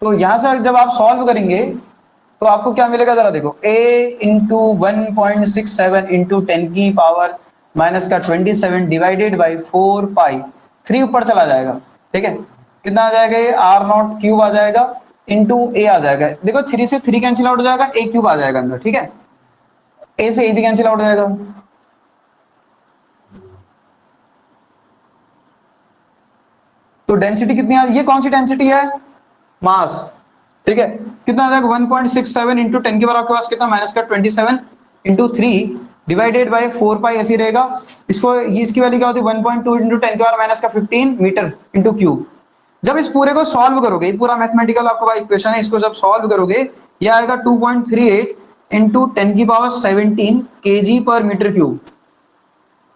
S1: तो यहां से जब आप सॉल्व करेंगे तो आपको क्या मिलेगा, जरा देखो। a इंटू 1.67 इंटू 10 की पावर माइनस का 27 डिवाइडेड बाई 4 पाई, 3 ऊपर चला जाएगा। ठीक है। कितना आ जाएगा? ये आर नॉट क्यूब आ जाएगा इंटू ए आ जाएगा। देखो 3 से 3 कैंसिल आउट हो जाएगा, ए क्यूब आ जाएगा अंदर। ठीक है। ए से ए भी कैंसिल आउट हो जाएगा। तो डेंसिटी कितनी आ, ये कौन सी डेंसिटी है? मास। ठीक है। कितना आ जाएगा? 1.67 इंटू 10 की पावर आपके पास कितना? माइनस का 27 इंटू 3 डिवाइडेड बाय 4 पाई, ऐसी रहेगा। इसको इसकी वैल्यू क्या होती है? 1.2 इंटू 10 की पावर माइनस का 15 मीटर इंटू क्यूब। जब इस पूरे को सॉल्व करोगे, ये पूरा मैथमेटिकल आपका पास इक्वेशन है, इसको जब सॉल्व करोगे ये आएगा 2.38 इंटू 10 की पावर 17 केजी पर मीटर क्यूब।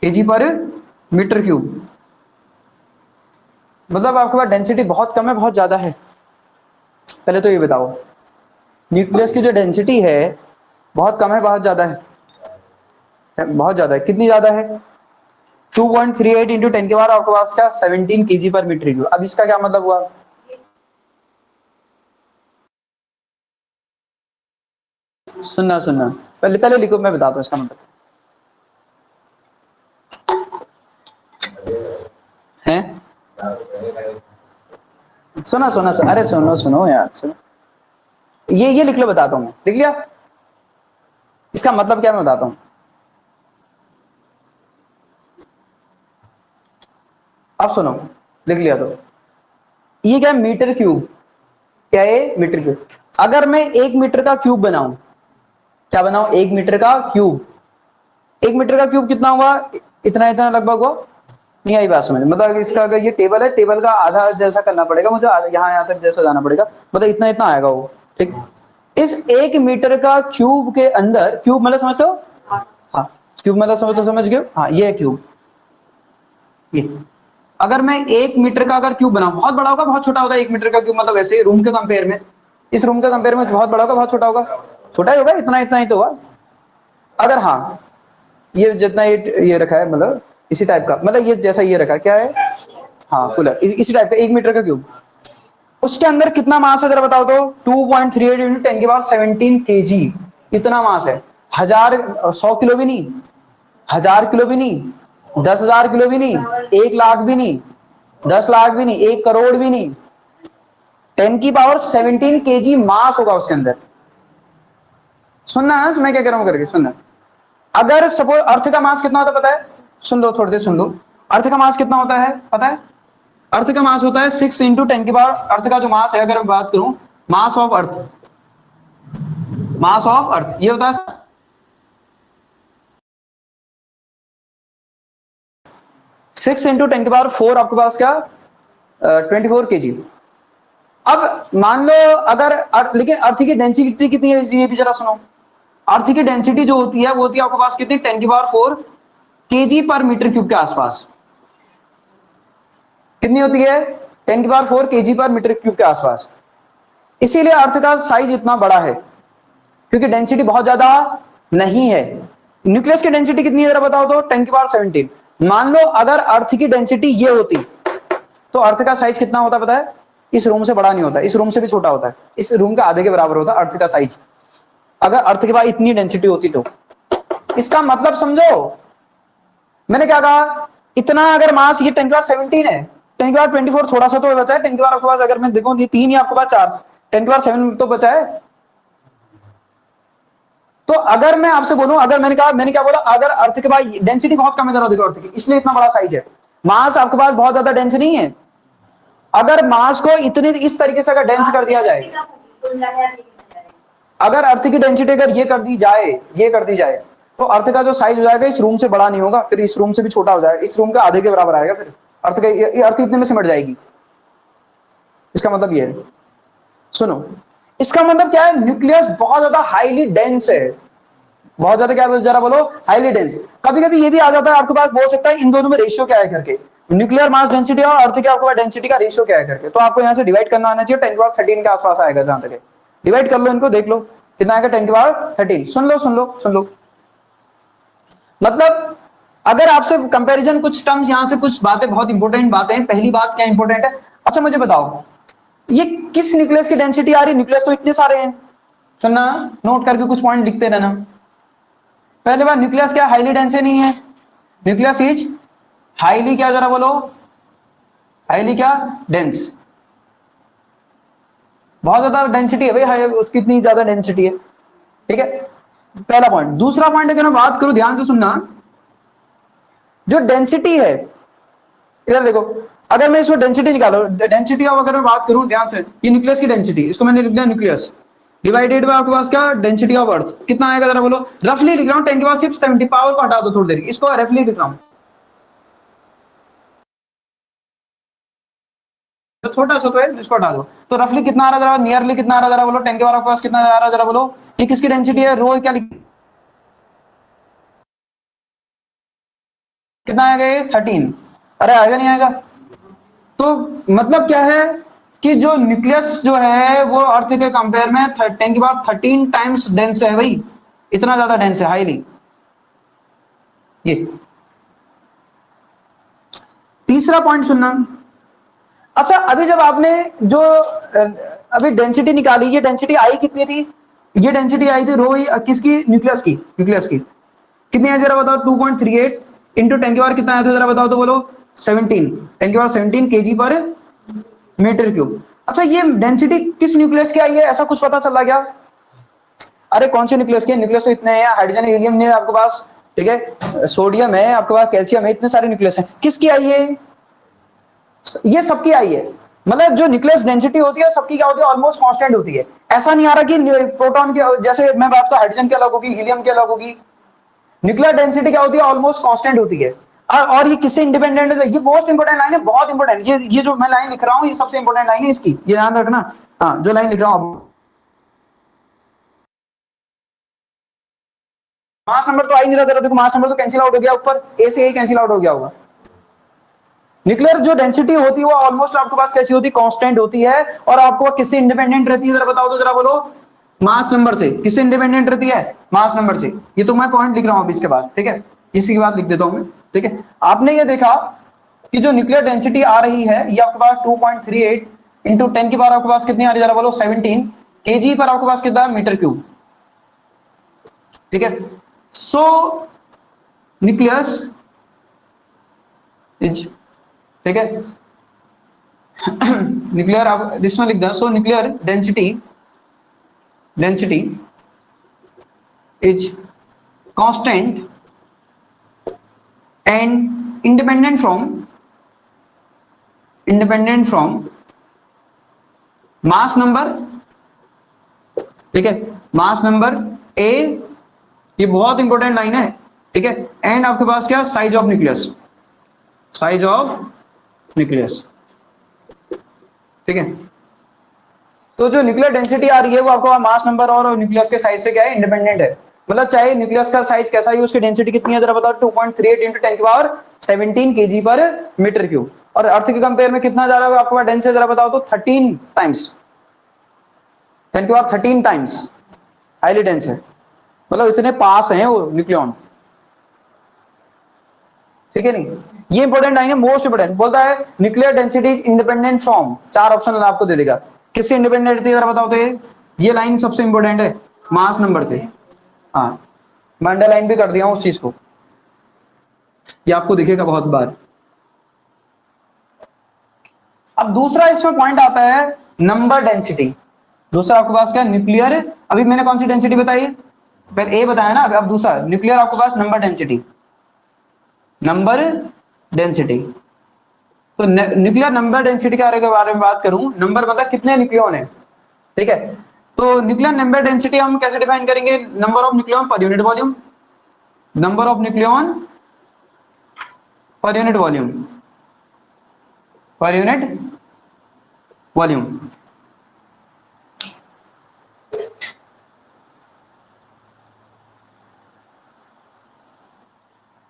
S1: केजी पर मीटर क्यूब। मतलब आपके पास डेंसिटी बहुत कम है, बहुत ज्यादा है? पहले तो ये बताओ, न्यूक्लियस की जो डेंसिटी है बहुत कम है, बहुत ज्यादा है? बहुत ज्यादा है। कितनी ज्यादा है? 2.38 इंटू 10 के बाद आपके पास क्या? 17 केजी पर मीटर क्यूब। अब इसका क्या मतलब हुआ? सुनना सुनना, पहले पहले लिखो, मैं बताता हूँ इसका मतलब है। सुना सुना सुना, अरे सुनो सुनो यार, सुनो। ये लिख लो, बताता हूँ मैं। लिख लिया? इसका मतलब क्या, मैं बताता हूँ। अब सुनो, लिख लिया तो ये क्या? Metre cube. क्या है? Metre cube. अगर मैं 1 मीटर का क्यूब बनाऊं, क्या बनाऊं? 1 मीटर का क्यूब। 1 मीटर का क्यूब कितना हुआ? इतना इतना लगभग हो। नहीं आई बात समझ? मतलब इसका अगर ये टेबल है, टेबल का आधा जैसा करना पड़ेगा मुझे, यहाँ तक जैसा जाना पड़ेगा, मतलब इतना इतना आएगा वो। ठीक। इस 1 मीटर का क्यूब के अंदर, क्यूब मतलब समझते हो? हाँ, क्यूब मतलब समझ गए? हाँ, ये है क्यूब। ये अगर मैं 1 मीटर का अगर क्यूब बनाऊं, बहुत बड़ा होगा बहुत छोटा होगा? 1 मीटर का क्यूब मतलब ऐसे रूम के कंपेयर में, इस रूम के कंपेयर में बहुत बड़ा होगा बहुत छोटा होगा? छोटा ही होगा, इतना इतना ही तो होगा। अगर हाँ, ये जितना ये रखा है, मतलब इसी टाइप का, मतलब ये जैसा ये रखा, क्या है? हाँ, कूलर। इसी टाइप का 1 मीटर का क्यूब। उसके अंदर कितना मास है जरा बताओ तो? 2.38 इंटू 10 की पावर 17 केजी, इतना मास है। 100 किलो भी नहीं, 1000 किलो भी नहीं, 10,000 किलो भी नहीं, 1 लाख भी नहीं, 10 लाख भी नहीं, 1 करोड़ भी नहीं, 10 की पावर 17 kg मास होगा उसके अंदर। सुनना है मैं क्या कह रहा हूं करके, सुनना। अगर सपोज अर्थ का मास कितना होता है पता है, सुन लो थोड़ी देर सुन लो। अर्थ का मास कितना होता है पता है? अर्थ का मास होता है 6 × 10 की पावर, अर्थ का जो मास है अगर मैं बात करूं, mass of earth, mass of earth ये होता है 6 × 10 की पावर 4 आपके पास क्या 24 kg। अब मान लो अगर लेकिन अर्थ की डेंसिटी कितनी है ये भी जरा सुनो। अर्थ की डेंसिटी जो होती है वो होती है आपके पास कितनी 10 की पावर 4 kg/m³ के आसपास। कितनी होती है 10 की पावर 4 kg/m³ के आसपास। इसीलिए अर्थ का साइज इतना बड़ा है क्योंकि डेंसिटी बहुत ज्यादा नहीं है। न्यूक्लियस की डेंसिटी कितनी है जरा बताओ तो 10 की पावर 17। मान लो अगर अर्थ की डेंसिटी ये होती तो अर्थ का साइज कितना होता पता है? इस रूम से बड़ा नहीं होता, इस रूम से भी छोटा होता है, इस रूम के आधे के बराबर होता अर्थ का साइज, अगर अर्थ के पास इतनी डेंसिटी होती तो। इसका मतलब समझो मैंने क्या कहा, इतना अगर मास ये 10 की पावर 17 है, 10 की पावर 24 थोड़ा सा तो बचा है, 10 की पावर आपके पास अगर मैं देखूं ये 3 ही आपके पास 4, 10 की पावर 7 तो बचा है। तो अगर मैं आपसे बोलूं, अगर मैंने क्या बोला, अगर अर्थ के पास डेंसिटी बहुत कम है जरा देखो अर्थ की, इसलिए इतना बड़ा साइज है, मास आपके पास बहुत ज्यादा डेंस नहीं है। अगर मास को इतनी इस तरीके से अगर डेंस कर दिया जाए, अगर अर्थ की डेंसिटी अगर ये कर दी जाए तो अर्थ का जो साइज हो जाएगा इस रूम से बड़ा नहीं होगा, फिर इस रूम से भी छोटा हो जाएगा, इस रूम के आधे के बराबर आएगा, फिर अर्थ इतने में सिमट जाएगी। इसका मतलब ये है, सुनो इसका मतलब क्या है, न्यूक्लियस बहुत ज्यादा हाईली डेंस है, बहुत ज्यादा क्या जरा बोलो हाईली डेंस। कभी कभी ये भी आ जाता है आपके पास, बोल सकता है इन दोनों में रेशियो क्या है करके, न्यूक्लियर मास डेंसिटी और अर्थ के आपके पास डेंसिटी का रेशियो क्या है करके। तो आपको यहाँ से डिवाइड करना आना चाहिए, 10 की पावर 13 के आसपास आएगा जहां तक है, डिवाइड कर लो इनको, देख लो कितना आएगा 10 की पावर 13। सुन लो मतलब अगर आपसे कंपैरिजन कुछ टर्म्स यहां से कुछ बातें बहुत इंपॉर्टेंट बातें। पहली बात क्या इंपॉर्टेंट है, अच्छा मुझे बताओ ये किस न्यूक्लियस की डेंसिटी आ रही है? न्यूक्लियस तो इतने सारे हैं, सुनना नोट करके कुछ पॉइंट लिखते रहना। पहले बात न्यूक्लियस क्या हाईली डेंस नहीं है, न्यूक्लियस इज हाईली क्या जरा बोलो, हाईली क्या डेंस, बहुत ज्यादा डेंसिटी है भाई, उसकी इतनी ज्यादा डेंसिटी है, ठीक है पहला पॉइंट। दूसरा पॉइंट अगर मैं बात करूं ध्यान से सुनना, जो डेंसिटी है इधर देखो, अगर मैं इसमें डेंसिटी निकालो, डेंसिटी ऑफ अगर मैं बात करूं ध्यान से, ये न्यूक्लियस की डेंसिटी, इसको मैंने लिख दिया न्यूक्लियस डिवाइडेड बाय आपके पास क्या डेंसिटी ऑफ अर्थ, कितना आएगा जरा बोलो, रफली लिख रहा हूं 10 की पावर 70, पावर को हटा दो थोड़ी देर, इसको रफली लिख रहा हूं, तो छोटा सा तो है इसको हटा दो, तो रफली कितना आ रहा जरा, नियरली कितना आ रहा जरा बोलो, 10 के पावर आपके पास कितना आ रहा जरा बोलो, ये किसकी डेंसिटी है, रो क्या कितना आएगा ये 13, अरे आएगा नहीं आएगा। तो मतलब क्या है कि जो न्यूक्लियस जो है वो अर्थ के कंपेयर में 10 की पावर 13 टाइम्स डेंस है भाई, इतना ज्यादा डेंस है हाईली। ये तीसरा पॉइंट सुनना, अच्छा अभी जब आपने जो अभी डेंसिटी निकाली, ये डेंसिटी आई कितनी थी, ये डेंसिटी आई थी रो किसकी, न्यूक्लियस की कितनी है जरा बताओ, 2.38 इंटू 10 की पावर कितना आया था जरा बताओ तो बोलो 17, 10 की पावर 17 kg/m³। अच्छा ये डेंसिटी किस न्यूक्लियस की आई है, ऐसा कुछ पता चला क्या? अरे कौन से न्यूक्लियस के, न्यूक्लियस तो इतने हैं, हाइड्रोजन हीलियम नहीं है आपके पास, ठीक है सोडियम है आपके पास, कैल्शियम है, इतने सारे न्यूक्लियस हैं, किसकी आई है? ये सबकी आई है। मतलब जो न्यूक्लियस डेंसिटी होती है सबकी क्या होती है, ऑलमोस्ट कांस्टेंट होती है। ऐसा नहीं आ रहा कि प्रोटॉन के, जैसे मैं बात तो हाइड्रोजन की अलग होगी, हीलियम की अलग होगी, न्यूक्लियर डेंसिटी क्या होती है, ऑलमोस्ट कांस्टेंट होती है। और ये किससे इंडिपेंडेंट है, ये मोस्ट इंपोर्टेंट लाइन है, बहुत इंपोर्टेंट, ये जो मैं लाइन लिख रहा हूं ये सबसे इंपोर्टेंट लाइन है इसकी, ये ध्यान रखना। हाँ जो लाइन लिख रहा हूं, मास नंबर तो आ ही नहीं रहा था, देखो मास नंबर तो कैंसिल आउट हो गया, ऊपर ए से ए कैंसिल आउट हो गया होगा। न्यूक्लियर जो डेंसिटी होती है वो ऑलमोस्ट आपके पास कैसी होती है, कांस्टेंट होती है। और आपको किससे इंडिपेंडेंट रहती है जरा बताओ तो जरा बोलो, मास नंबर से। किससे इंडिपेंडेंट रहती है, मास नंबर से। ये तो मैं पॉइंट लिख रहा हूं अभी इसके बाद, ठीक है इसी के बाद लिख देता हूं मैं, ठीक है। आपने ये देखा कि जो न्यूक्लियर डेंसिटी आ रही है ये आपके पास 2.38 इंटू 10 की पावर आपके पास कितनी आ रही है जरा बोलो 17 kg पर आपके पास कितना मीटर क्यूब, ठीक है। सो न्यूक्लियस इज, ठीक है, न्यूक्लियर आप इसमें लिख दें। सो nuclear density is constant and independent from mass number, ठीक है, मास नंबर ए, ये बहुत इंपॉर्टेंट लाइन है, ठीक है, एंड आपके पास क्या, size of nucleus, size of nucleus, ठीक है। तो जो न्यूक्लियर डेंसिटी आ रही है वो आपको मास नंबर और न्यूक्लियस के साइज से क्या है, इंडिपेंडेंट है। मतलब चाहे न्यूक्लियस का साइज कैसा ही, उसकी डेंसिटी कितनी है जरा बताओ, 2.38 इंटू 10 की पावर 17 kg पर मीटर क्यूब। और अर्थ के कंपेयर में कितना जा रहा होगा आपको डेंस है जरा बताओ तो 13 टाइम्स, 10 की पावर 13 टाइम्स हाईली डेंस है, मतलब इतने पास हैं वो न्यूक्लियॉन, ठीक है। नहीं, ये इंपॉर्टेंट लाइन है, मोस्ट इंपॉर्टेंट। बोलता है न्यूक्लियर डेंसिटी इंडिपेंडेंट फ्रॉम, चार ऑप्शन आपको दे देगा, किससे इंडिपेंडेंट थी जरा बताओ तो ये लाइन सबसे इंपॉर्टेंट है, मास नंबर से। हाँ, मैं अंडरलाइन भी कर दिया हूं उस चीज को, ये आपको दिखेगा बहुत बार। अब दूसरा इसमें पॉइंट आता है नंबर डेंसिटी। दूसरा आपके पास क्या, न्यूक्लियर, अभी मैंने कौन सी डेंसिटी बताई, पहले ए बताया ना, अब दूसरा न्यूक्लियर आपके पास नंबर डेंसिटी, नंबर डेंसिटी। तो न्यूक्लियर नंबर डेंसिटी के बारे में बात करूं, नंबर मतलब कितने न्यूक्लियॉन है, ठीक है। तो न्यूक्लियर नंबर डेंसिटी हम कैसे डिफाइन करेंगे, number of nucleon per unit volume, number of nucleon per unit volume, per unit volume.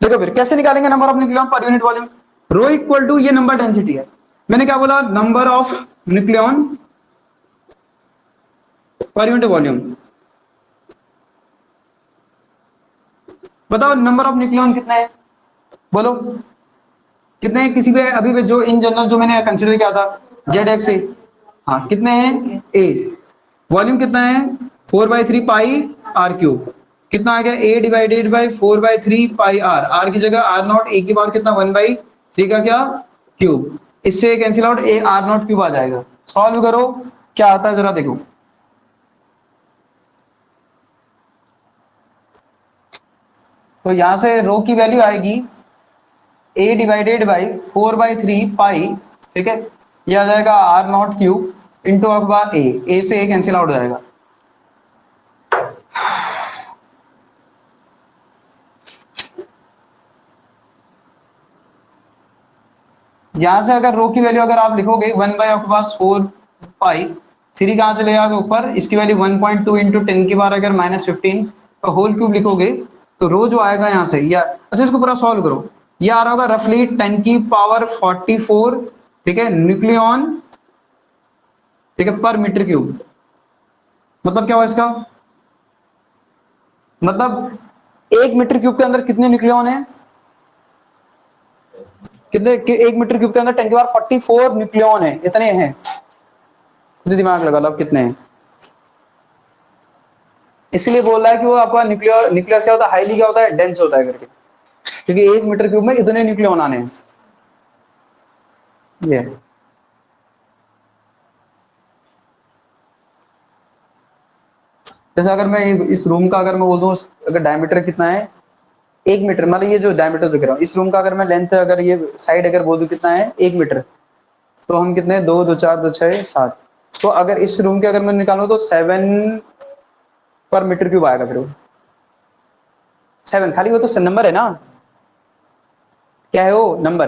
S1: देखो फिर कैसे निकालेंगे number of nucleon per unit volume, rho equal to ये नंबर डेंसिटी है, मैंने क्या बोला, number of nucleon per unit volume. बताओ नंबर ऑफ न्यूक्लियॉन कितने हैं, बोलो कितने हैं, किसी भी अभी भी जो इन जनरल जो मैंने कंसीडर किया था जेड एक्स ए, हाँ कितने हैं, ए, वॉल्यूम कितना है 4/3 पाई आर क्यूब, कितना आ गया A divided by 4/3 pi R, R की जगह आर नॉट, ए की पावर कितना 1/3 का क्या क्यूब, इससे cancel out, A R naught cube आ जाएगा। सॉल्व करो क्या आता है जरा देखो, तो यहां से रो की वैल्यू आएगी ए डिवाइडेड बाई 4/3 पाई, ठीक है, ये आ जाएगा आर नॉट क्यूब इंटू अखबार ए से ए कैंसिल आउट हो जाएगा। यहां से अगर रो की वैल्यू अगर आप लिखोगे 1/4 पाई, 3 कहां से ले आओगे ऊपर, इसकी वैल्यू 1.2 इंटू 10 की पावर अगर -15 का होल क्यूब लिखोगे तो रो जो आएगा यहाँ से, या अच्छा इसको पूरा सॉल्व करो, ये आ रहा होगा रफली 10 की पावर 44, ठीक है, न्यूक्लियॉन, ठीक है, पर मीटर क्यूब। मतलब क्या हुआ इसका, मतलब 1 मीटर क्यूब के अंदर कितने न्यूक्लियॉन है, कितने 1 मीटर क्यूब के अंदर 10 की पावर 44 न्यूक्लियॉन है, इतने हैं, खुद दिमाग लगा लो कितने हैं। इसलिए बोल रहा है कि वो आपका न्यूक्लियस क्या होता है, हाईली क्या होता है, डेंस होता है करके, क्योंकि 1 मीटर क्यूब में इतने न्यूक्लियॉन आने हैं। ये जैसे अगर मैं इस रूम का अगर मैं बोल दूं, अगर डायमीटर कितना है 1 मीटर, मतलब ये जो डायमीटर दिख रहा हूँ इस रूम का, अगर मैं लेंथ अगर ये साइड अगर बोल दूं कितना है 1 मीटर, तो हम कितने, 2 2 4 2 6 7, तो अगर इस रूम के अगर मैं निकालू तो 7 पर मीटर क्यूब आएगा, फिर वो 7 खाली, वो तो नंबर है ना, क्या है वो नंबर,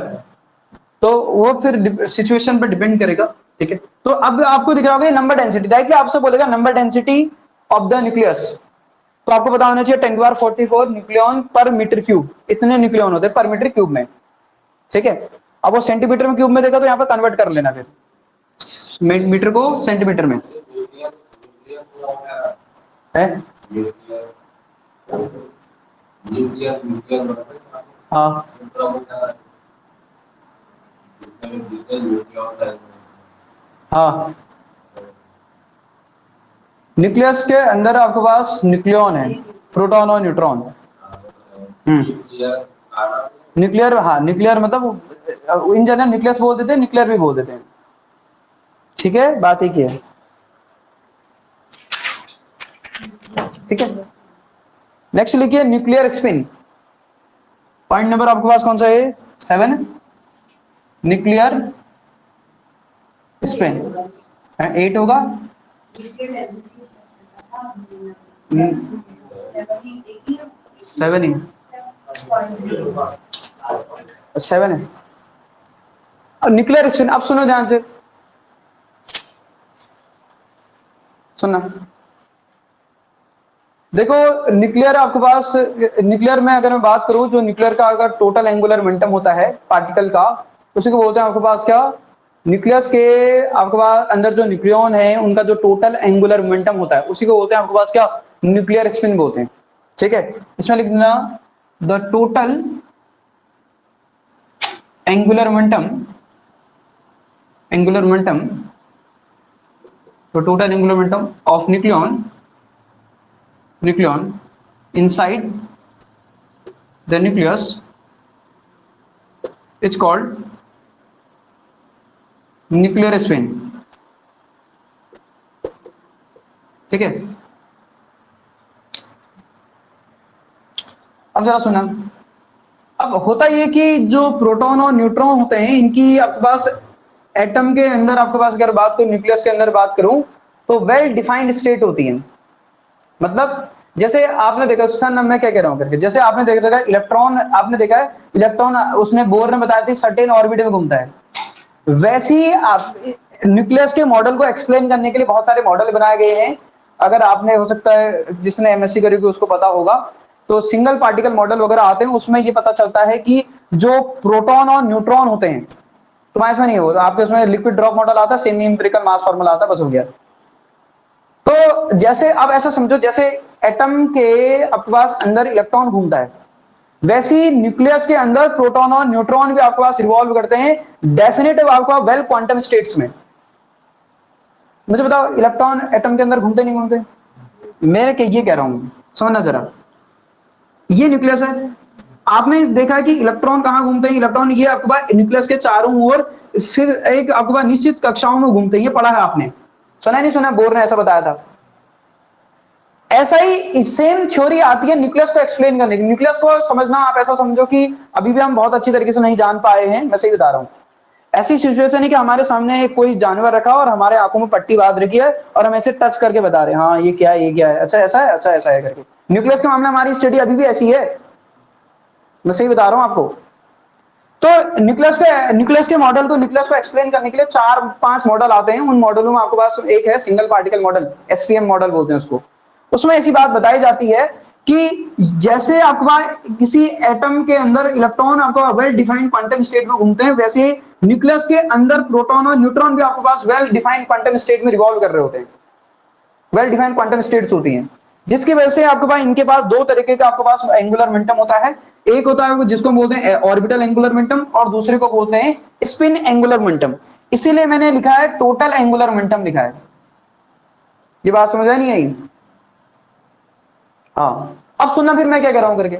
S1: तो वो फिर सिचुएशन पर डिपेंड करेगा, ठीक है। तो अब आपको दिख रहा होगा नंबर डेंसिटी, डायरेक्टली आपसे बोलेगा number density of the nucleus, तो आपको पता होना चाहिए 10 की पावर 44 न्यूक्लियॉन पर मीटर क्यूब, इतने न्यूक्लियॉन होते हैं पर मीटर क्यूब में, ठीक है। अब वो सेंटीमीटर में क्यूब में देगा तो यहाँ पर कन्वर्ट कर लेना, फिर मीटर को सेंटीमीटर में है, हाँ हाँ, न्यूक्लियस के अंदर आपके पास न्यूक्लियॉन है, प्रोटॉन और न्यूट्रॉन। न्यूक्लियर, हाँ न्यूक्लियर मतलब इन जनरल न्यूक्लियस बोल देते हैं, न्यूक्लियर भी बोल देते हैं। ठीक है, बात एक ही है। ठीक है, नेक्स्ट लिखिए न्यूक्लियर स्पिन। पॉइंट नंबर आपके पास कौन सा है? 7, न्यूक्लियर स्पिन। 8 होगा, 7 ही, 7 है। अब न्यूक्लियर स्पिन, अब सुनो ध्यान से, सुनना। देखो न्यूक्लियर आपके पास, न्यूक्लियर में अगर मैं बात करूं, जो न्यूक्लियर का अगर टोटल एंगुलर मोमेंटम होता है पार्टिकल का, उसी को बोलते हैं आपके पास क्या? न्यूक्लियस के आपके पास अंदर जो न्यूक्लियन है उनका जो टोटल एंगुलर मोमेंटम होता है उसी को बोलते हैं आपके पास क्या? न्यूक्लियर स्पिन बोलते हैं। ठीक है, इसमें लिख देना the total angular momentum, angular momentum, तो total angular momentum of nucleon, nucleon inside the nucleus is called nuclear spin। ठीक है, अब जरा सुना। अब होता ये कि जो प्रोटॉन और न्यूट्रॉन होते हैं इनकी आपके पास एटम के अंदर आपके पास अगर बात करूं, न्यूक्लियस के अंदर बात करूं, तो वेल डिफाइंड स्टेट होती है। मतलब जैसे आपने देखा, सर मैं क्या कह रहा हूं करके, जैसे आपने देखा इलेक्ट्रॉन, आपने देखा है इलेक्ट्रॉन, उसने बोर ने बताया था सर्टेन ऑर्बिट में घूमता है। वैसे ही आप न्यूक्लियस के मॉडल को एक्सप्लेन करने के लिए बहुत सारे मॉडल बनाए गए हैं। अगर आपने, हो सकता है जिसने एमएससी करी उसको पता होगा, तो सिंगल पार्टिकल मॉडल वगैरह आते हैं, उसमें ये पता चलता है कि जो प्रोटॉन और न्यूट्रॉन होते हैं, तुम्हारे इसमें नहीं होता, आपके उसमें लिक्विड ड्रॉप मॉडल आता है, सेमी एम्पिरिकल मास फार्मूला आता है, बस हो गया। तो जैसे अब ऐसा समझो, जैसे एटम के आपके पास अंदर इलेक्ट्रॉन घूमता है, वैसे ही न्यूक्लियस के अंदर प्रोटॉन और न्यूट्रॉन भी आपके पास रिवॉल्व करते हैं डेफिनेटिव आपका वेल क्वांटम स्टेट्स में। मुझे बताओ इलेक्ट्रॉन एटम के अंदर घूमते नहीं घूमते? मैं ये कह रहा हूं, समझना जरा। ये न्यूक्लियस है, आपने देखा है कि इलेक्ट्रॉन कहां घूमते हैं? इलेक्ट्रॉन ये आपके पास न्यूक्लियस के चारों ओर फिर एक आपके पास निश्चित कक्षाओं में घूमते हैं, ये पढ़ा है आपने, सुना नहीं सुना? बोर ने ऐसा बताया था। ऐसा ही सेम थ्योरी आती है न्यूक्लियस को एक्सप्लेन करने की। न्यूक्लियस को समझना आप ऐसा समझो कि अभी भी हम बहुत अच्छी तरीके से नहीं जान पाए हैं, मैं सही बता रहा हूं। ऐसी सिचुएशन है कि हमारे सामने कोई जानवर रखा और हमारे आंखों में पट्टी बांध रखी है और हम ऐसे टच करके बता रहे हैं, हाँ ये क्या है, ये क्या है, अच्छा ऐसा है, अच्छा ऐसा है करके। न्यूक्लियस के मामले में हमारी स्टडी अभी भी ऐसी है, मैं सही बता रहा हूं आपको। तो न्यूक्लियस के मॉडल को, न्यूक्लियस को एक्सप्लेन करने के लिए 4-5 मॉडल आते हैं। उन मॉडलों में आपके पास एक है single particle model, SPM model बोलते हैं उसको। उसमें ऐसी बात बताई जाती है कि जैसे आपका किसी एटम के अंदर इलेक्ट्रॉन आपका वेल डिफाइंड क्वांटम स्टेट में घूमते हैं, वैसे ही न्यूक्लियस के अंदर प्रोटॉन और न्यूट्रॉन भी आपके पास वेल डिफाइंड क्वांटम स्टेट में रिवॉल्व कर रहे होते हैं। वेल डिफाइंड क्वांटम स्टेट्स होती हैं, जिसकी वजह से आपके पास, इनके पास दो तरीके का आपके पास एंगुलर मोमेंटम होता है। एक होता है जिसको बोलते हैं ऑर्बिटल एंगुलर मोमेंटम, और दूसरे को बोलते हैं स्पिन एंगुलर मोमेंटम। इसीलिए मैंने लिखा है टोटल एंगुलर मोमेंटम लिखा है। ये बात समझ आई नहीं आई? हाँ, अब सुनना फिर मैं क्या कह रहा हूं करके,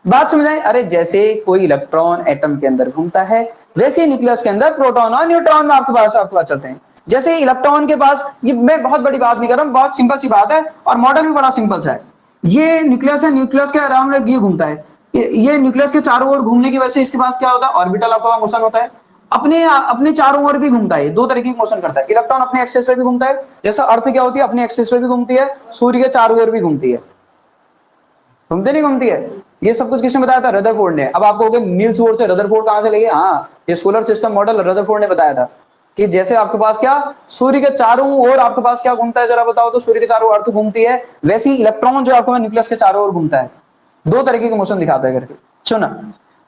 S1: बात समझ आई? अरे जैसे कोई इलेक्ट्रॉन एटम के अंदर घूमता है, वैसे न्यूक्लियस के अंदर प्रोटॉन और न्यूट्रॉन आपके पास चलते हैं। जैसे इलेक्ट्रॉन के पास, ये मैं बहुत बड़ी बात नहीं कर रहा हूं, बहुत सिंपल सी बात है, और मॉडल भी बड़ा सिंपल सा है। ये न्यूक्लियस है, न्यूक्लियस के अराउंड ये घूमता है, ये न्यूक्लियस के चारों ओर घूमने की वजह से इसके पास क्या होता है? ऑर्बिटल आपका मोशन होता है। अपने अपने चारों ओर भी घूमता है, दो तरीके की मोशन करता है। इलेक्ट्रॉन अपने एक्सिस पे भी घूमता है, जैसा अर्थ क्या होती है अपने एक्सिस पे भी घूमती है, सूर्य के चारों ओर भी घूमती है। घूमते नहीं घूमती है? ये सब कुछ किसने बताया था? रदरफोर्ड ने। अब आप कहोगे नील्स बोर से रदरफोर्ड कहां से लेंगे? हाँ, ये सोलर सिस्टम मॉडल रदरफोर्ड ने बताया था कि जैसे आपके पास क्या सूर्य के चारों ओर आपके पास क्या घूमता है, जरा बताओ तो। सूर्य के चारों ओर अर्थ घूमती है, वैसे ही इलेक्ट्रॉन जो आपको न्यूक्लियस के चारों ओर घूमता है। दो तरीके के मोशन दिखाता है करके, सुना।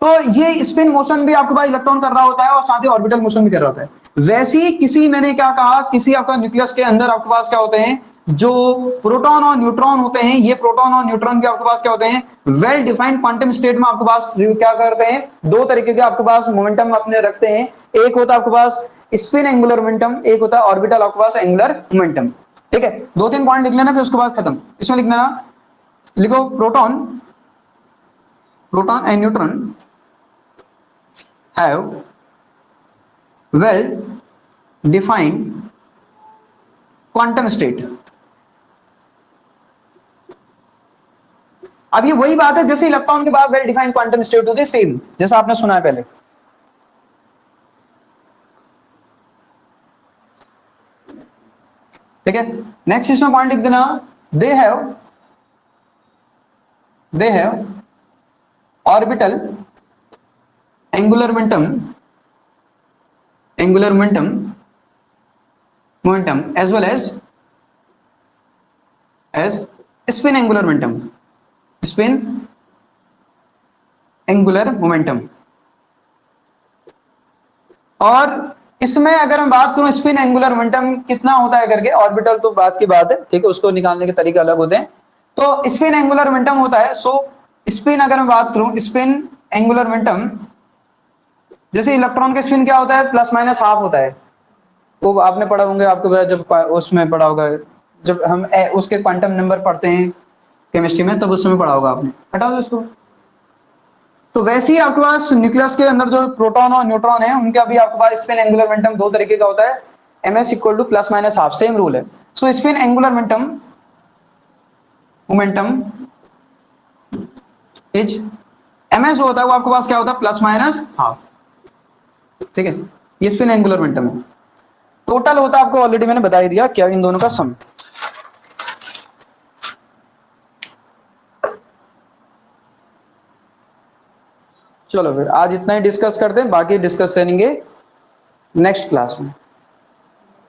S1: तो ये स्पिन मोशन भी आपके पास इलेक्ट्रॉन कर रहा होता है और साथ ही ऑर्बिटल मोशन भी कर रहा होता है। वैसे ही किसी, मैंने क्या कहा, किसी आपका न्यूक्लियस के अंदर आपके पास क्या होते हैं, जो प्रोटॉन और न्यूट्रॉन होते हैं, ये प्रोटॉन और न्यूट्रॉन के आपके पास क्या होते हैं? वेल डिफाइंड क्वांटम स्टेट में आपके पास क्या करते हैं? दो तरीके के आपके पास मोमेंटम अपने रखते हैं। एक होता है आपके पास स्पिन एंगुलर मोमेंटम, एक होता है ऑर्बिटल आपके पास एंगुलर मोमेंटम। ठीक है, 2-3 पॉइंट लिख लेना, फिर उसके बाद खत्म। इसमें लिखना लिखो proton and neutron have well defined quantum state. अब ये वही बात है जैसे इलेक्ट्रॉन के बाद वेल डिफाइंड क्वांटम स्टेट होती है, सेम जैसा आपने सुना है पहले। ठीक है, नेक्स्ट इसमें पॉइंट लिख देना, they have orbital angular momentum as well as spin angular momentum. और इसमें अगर मैं बात करूं स्पिन एंगुलर मोमेंटम कितना होता है करके, ऑर्बिटल तो बात की बात है, ठीक है, उसको निकालने के तरीके अलग होते हैं। तो स्पिन एंगुलर मोमेंटम होता है, सो स्पिन अगर मैं बात करूं स्पिन एंगुलर मोमेंटम, जैसे इलेक्ट्रॉन का स्पिन क्या होता है, प्लस माइनस हाफ होता है। वो आपने पढ़ा होंगे, आपको जब उसमें पढ़ा होगा, जब हम उसके क्वांटम नंबर पढ़ते हैं केमिस्ट्री में, तब उस समय पढ़ा होगा आपने। हटाओ दो इसको। तो वैसे ही आपके पास न्यूक्लियस के अंदर जो प्रोटॉन और न्यूट्रॉन है, उनका भी आपके पास स्पिन एंगुलर मोमेंटम दो तरीके का होता है, ms equal to plus minus half, same rule है। So spin angular momentum is ms जो होता है वो आपके पास क्या होता है, प्लस माइनस हाफ। ठीक है, ये स्पिन एंगुलर मोमेंटम है। टोटल होता है आपको ऑलरेडी मैंने बता ही दिया क्या, इन दोनों का सम। चलो फिर आज इतना ही डिस्कस करते हैं, बाकी डिस्कस करेंगे नेक्स्ट क्लास में।